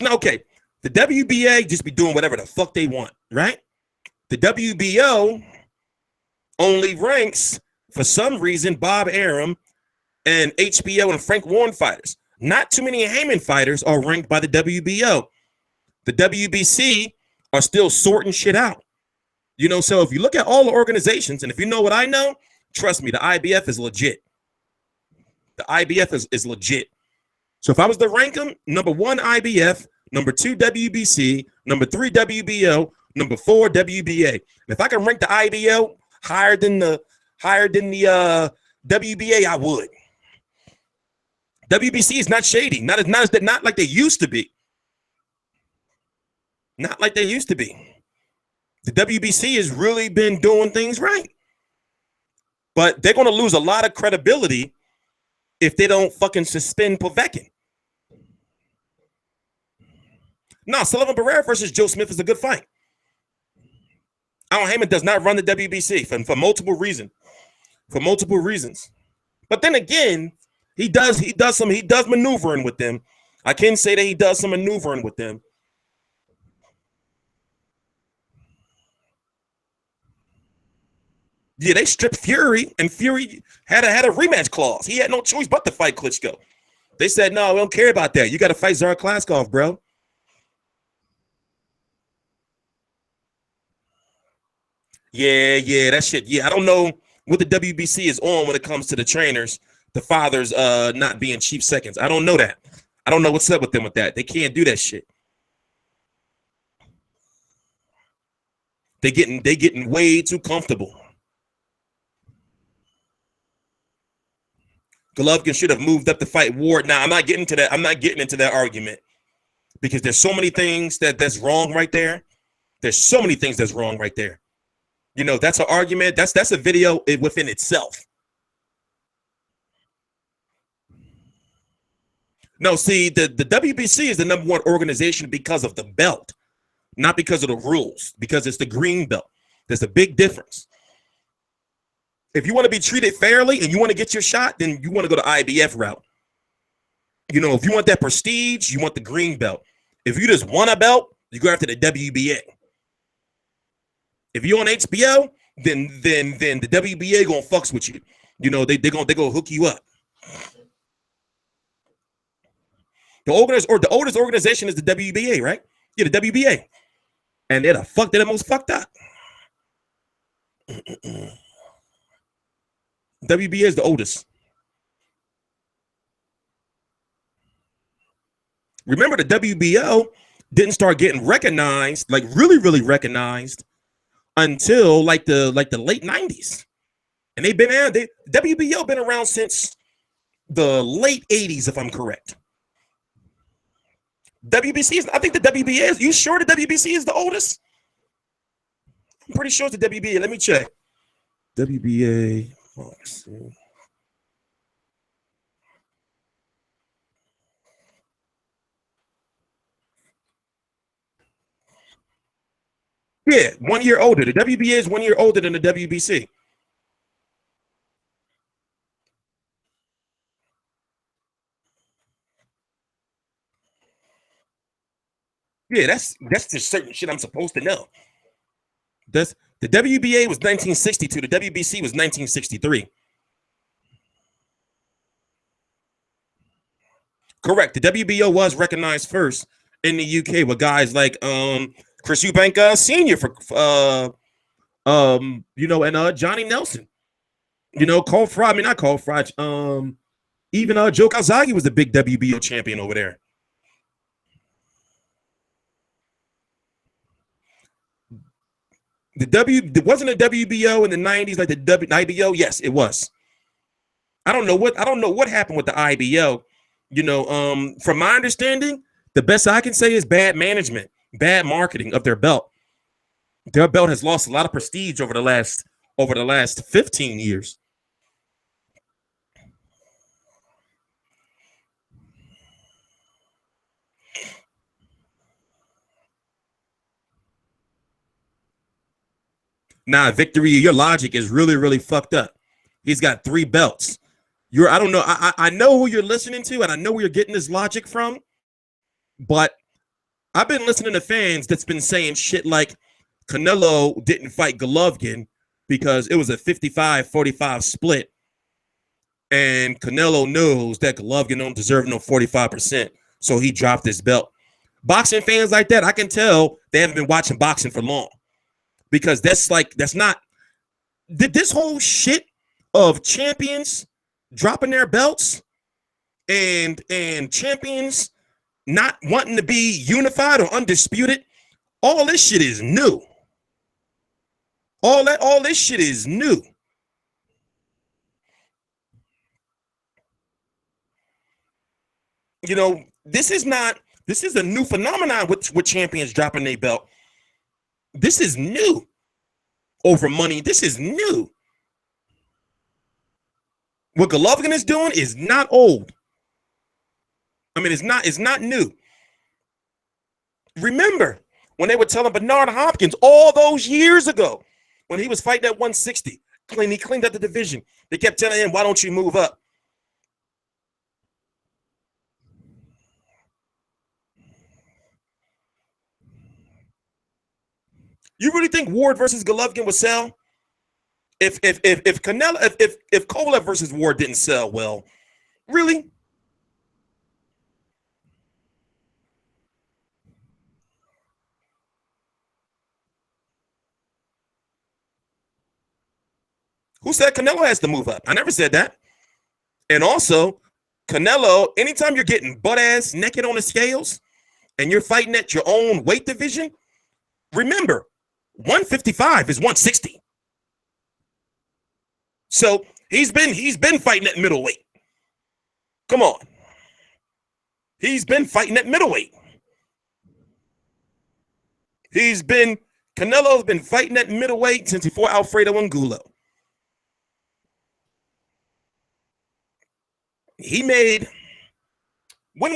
not okay. The WBA just be doing whatever the fuck they want, right? The WBO only ranks, for some reason, Bob Arum and HBO and Frank Warren fighters. Not too many Heyman fighters are ranked by the WBO. The WBC are still sorting shit out. You know, so if you look at all the organizations, and if you know what I know, trust me, the IBF is legit. The IBF is legit. So if I was to rank them, number 1, IBF, number 2, WBC, number 3, WBO, number 4, WBA. And if I can rank the IBO higher than the WBA, I would. WBC is not shady, not like they used to be. Not like they used to be. The WBC has really been doing things right. But they're going to lose a lot of credibility if they don't fucking suspend Povetkin. No, Sullivan Barrera versus Joe Smith is a good fight. Al Heyman does not run the WBC for multiple reasons. For multiple reasons. But then again, he does maneuvering with them. I can say that he does some maneuvering with them. Yeah, they stripped Fury, and Fury had a rematch clause. He had no choice but to fight Klitschko. They said, no, we don't care about that. You got to fight Zara Klaskov, bro. Yeah, that shit. Yeah, I don't know what the WBC is on when it comes to the trainers, the fathers not being cheap seconds. I don't know that. I don't know what's up with them with that. They can't do that shit. They getting way too comfortable. Golovkin should have moved up to fight Ward. Now, I'm not getting into that. I'm not getting into that argument because there's so many things that's wrong right there. There's so many things that's wrong right there. You know, that's an argument. That's a video within itself. No, see, the WBC is the number 1 organization because of the belt, not because of the rules, because it's the green belt. There's a big difference. If you want to be treated fairly and you want to get your shot, then you want to go the IBF route. You know, if you want that prestige, you want the green belt. If you just want a belt, you go after the WBA. If you're on HBO, then the WBA gonna fucks with you. You know, they gonna hook you up. The oldest organization is the WBA, right? Yeah, the WBA. And they're the most fucked up. WBA is the oldest. Remember, the WBO didn't start getting recognized, like really recognized, until like the late 90s. And WBO been around since the late 80s, if I'm correct. WBC is, I think the WBA is, you sure the WBC is the oldest? I'm pretty sure it's the WBA. Let me check. WBA. Oh, let's see. Yeah, 1 year older. The WBA is 1 year older than the WBC. Yeah, that's just certain shit I'm supposed to know. The WBA was 1962. The WBC was 1963. Correct. The WBO was recognized first in the UK with guys like Chris Eubank Senior for and Johnny Nelson. You know, Cole Fry. I mean, not Cole Fry. Even Joe Calzaghe was a big WBO champion over there. Wasn't a WBO in the 90s like the IBO? Yes, it was. I don't know what happened with the IBO. You know, from my understanding, the best I can say is bad management, bad marketing of their belt. Their belt has lost a lot of prestige over the last 15 years. Nah, Victory, your logic is really fucked up. He's got 3 belts. I don't know. I know who you're listening to, and I know where you're getting this logic from, but I've been listening to fans that's been saying shit like Canelo didn't fight Golovkin because it was a 55-45 split, and Canelo knows that Golovkin don't deserve no 45%, so he dropped his belt. Boxing fans like that, I can tell they haven't been watching boxing for long, because that's not this whole shit of champions dropping their belts and champions not wanting to be unified or undisputed. All this shit is new. All this shit is new. You know, this is a new phenomenon with champions dropping their belt. This is new. Over money, this is new. What Golovkin is doing is not old. I mean, it's not new. Remember when they were telling Bernard Hopkins all those years ago when he was fighting at 160, he cleaned up the division. They kept telling him, why don't you move up? You really think Ward versus Golovkin would sell? If Canelo, if Kovalev versus Ward didn't sell well, really? Who said Canelo has to move up? I never said that. And also, Canelo, anytime you're getting butt ass naked on the scales and you're fighting at your own weight division, remember, 155 is 160. So he's been fighting at middleweight. Come on. He's been fighting at middleweight. Canelo's been fighting at middleweight since he fought Alfredo Angulo. When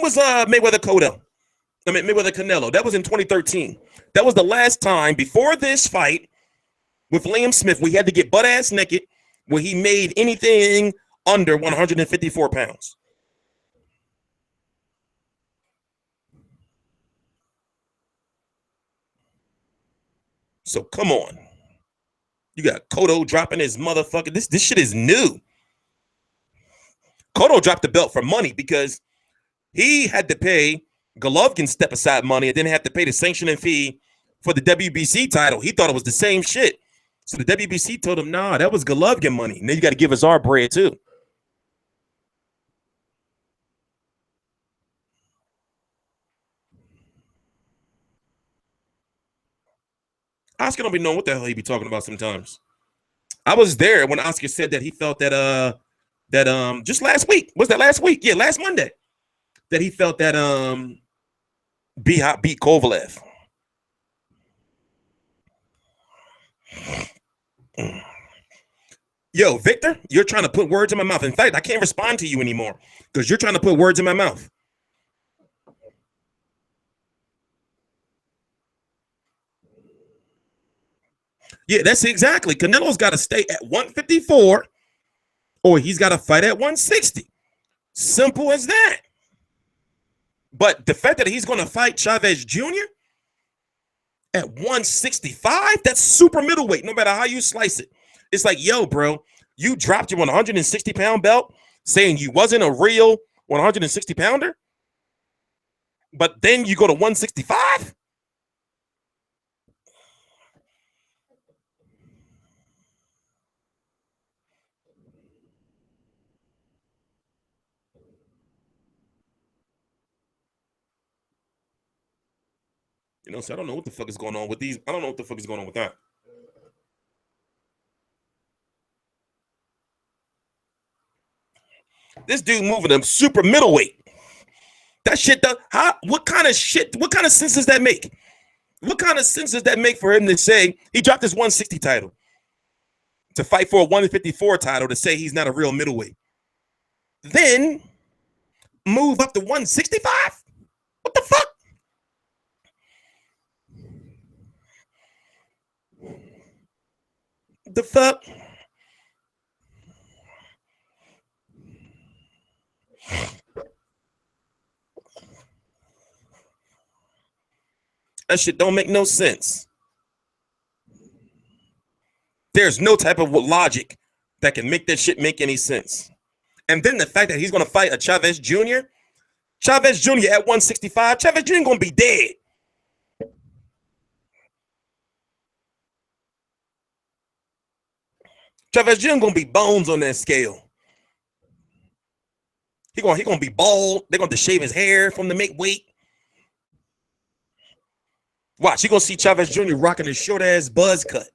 was Mayweather Canelo? That was in 2013. That was the last time before this fight with Liam Smith we had to get butt ass naked where he made anything under 154 pounds. So come on. You got Cotto dropping his motherfucker. This shit is new. Cotto dropped the belt for money because he had to pay Golovkin step aside money and then had to pay the sanctioning fee for the WBC title. He thought it was the same shit. So the WBC told him, nah, that was Golovkin money. Now you got to give us our bread too. Oscar don't be knowing what the hell he be talking about sometimes. I was there when Oscar said that he felt that just last week. Was that last week? Yeah, last Monday. That he felt that B-Hop beat Kovalev. Yo, Victor, you're trying to put words in my mouth. In fact, I can't respond to you anymore because you're trying to put words in my mouth. Yeah, that's exactly. Canelo's got to stay at 154 or he's got to fight at 160. Simple as that. But the fact that he's going to fight Chavez Jr. at 165, that's super middleweight, no matter how you slice it. It's like, yo, bro, you dropped your 160-pound belt saying you wasn't a real 160-pounder, but then you go to 165? You know, so I don't know what the fuck is going on with these. I don't know what the fuck is going on with that. This dude moving them super middleweight. That shit, what kind of sense does that make? What kind of sense does that make for him to say he dropped his 160 title to fight for a 154 title to say he's not a real middleweight? Then move up to 165? What the fuck? The fuck? That shit don't make no sense. There's no type of logic that can make that shit make any sense. And then the fact that he's going to fight a Chavez Jr. Chavez Jr. at 165, Chavez Jr. going to be dead. Chavez Jr. going to be bones on that scale. He gonna be bald. They're going to shave his hair from the make weight. Watch, you're going to see Chavez Jr. rocking his short-ass buzz cut.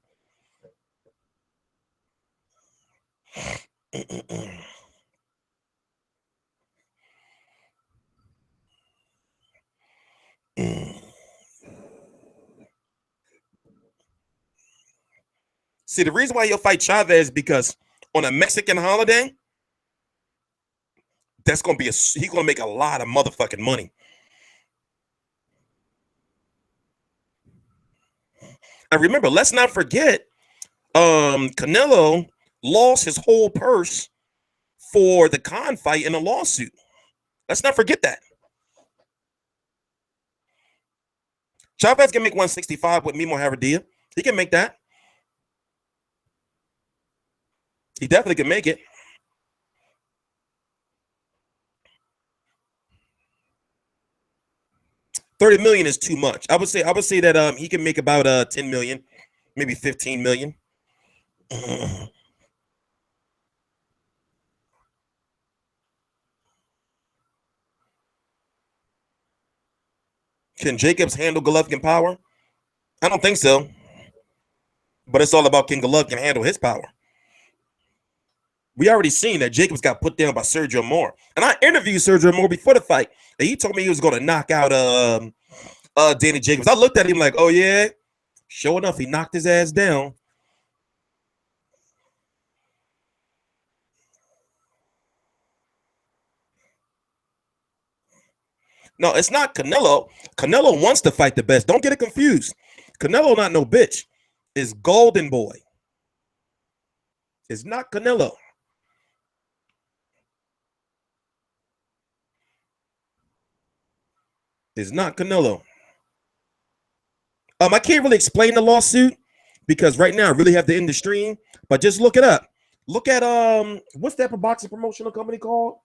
See, the reason why you'll fight Chavez is because on a Mexican holiday, that's gonna be he's gonna make a lot of motherfucking money. And remember, let's not forget, Canelo lost his whole purse for the Khan fight in a lawsuit. Let's not forget that. Chavez can make 165 with Mimo Haradia. He can make that. He definitely can make it. $30 million is too much. I would say that he can make about 10 million, maybe 15 million. Can Jacobs handle Golovkin power? I don't think so. But it's all about can Golovkin handle his power. We already seen that Jacobs got put down by Sergio Moore. And I interviewed Sergio Moore before the fight. And he told me he was going to knock out Danny Jacobs. I looked at him like, oh, yeah. Sure enough, he knocked his ass down. No, it's not Canelo. Canelo wants to fight the best. Don't get it confused. Canelo not no bitch. It's Golden Boy. It's not Canelo. It's not Canelo. I can't really explain the lawsuit because right now I really have to end the stream, but just look it up. Look at what's that boxing promotional company called?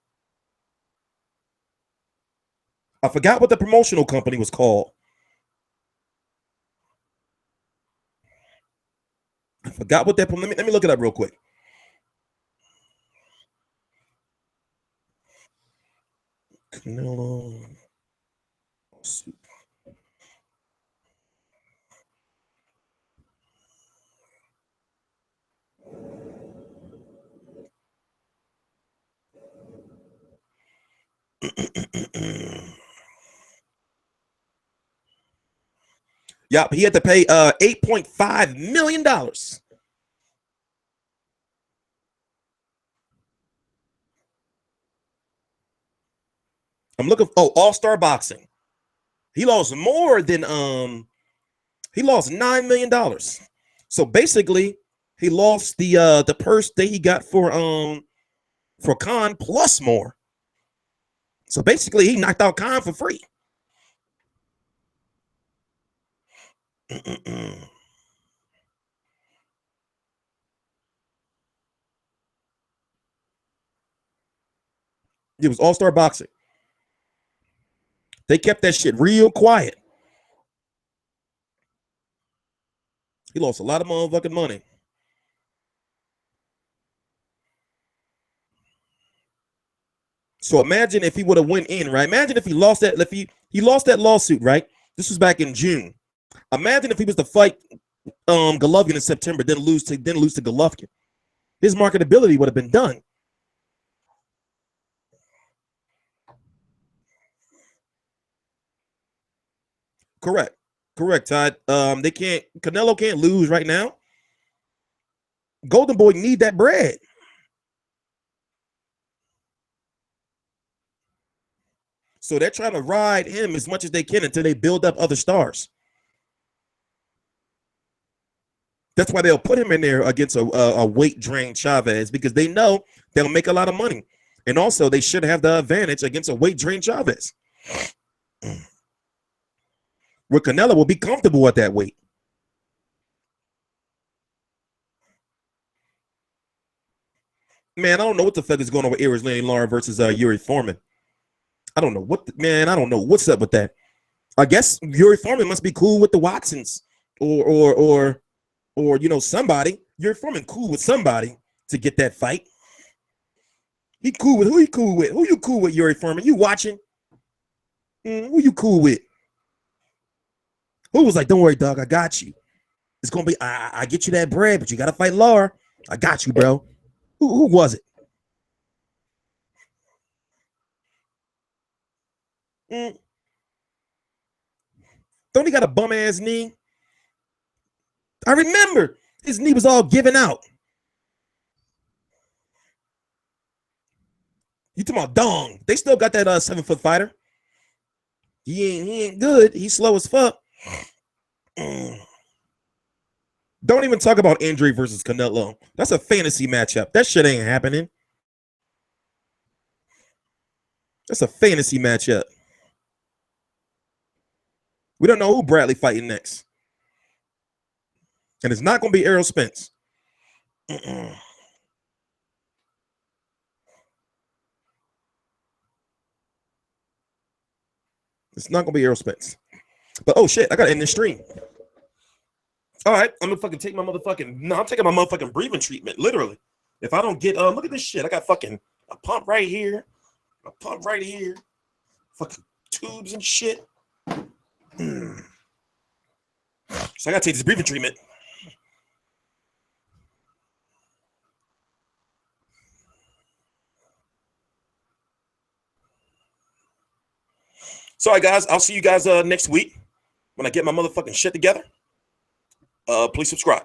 I forgot what the promotional company was called. I forgot what that. Let me look it up real quick. Canelo. Yep, he had to pay $8.5 million. I'm looking. Oh, All-Star Boxing. He lost more than he lost $9 million. So basically, he lost the purse that he got for Khan plus more. So basically, he knocked out Khan for free. It was All-Star Boxing. They kept that shit real quiet. He lost a lot of motherfucking money. So imagine if he would have went in, right? Imagine if he lost that, if he lost that lawsuit, right? This was back in June. Imagine if he was to fight Golovkin in September, then lose to Golovkin. His marketability would have been done. Correct, Todd. Canelo can't lose right now. Golden Boy need that bread. So they're trying to ride him as much as they can until they build up other stars. That's why they'll put him in there against a weight drained Chavez, because they know they'll make a lot of money. And also, they should have the advantage against a weight drained Chavez. where Canelo will be comfortable at that weight. Man, I don't know what the fuck is going on with Erislandy Lara versus Yuri Foreman. I don't know what, man. I don't know what's up with that. I guess Yuri Foreman must be cool with the Watsons, or you know, somebody. Yuri Foreman cool with somebody to get that fight. He cool with who? He cool with who? You cool with, Yuri Foreman? You watching? Who you cool with? Who was like, don't worry, dog, I got you. It's gonna be, I get you that bread, but you gotta fight Lara. I got you, bro. Who was it? Don't he got a bum ass knee? I remember his knee was all given out. You talking about Dong? They still got that 7-foot fighter. He ain't good. He's slow as fuck. Don't even talk about Andre versus Canelo. That's a fantasy matchup. That shit ain't happening. That's a fantasy matchup. We don't know who Bradley fighting next. And it's not going to be Errol Spence. It's not going to be Errol Spence. But, oh, shit, I got to end this stream. All right, I'm going to fucking take my motherfucking, no, I'm taking my motherfucking breathing treatment, literally. If I don't get, look at this shit. I got fucking a pump right here, a pump right here, fucking tubes and shit. So I got to take this breathing treatment. So, all right, guys, I'll see you guys next week when I get my motherfucking shit together. Please subscribe.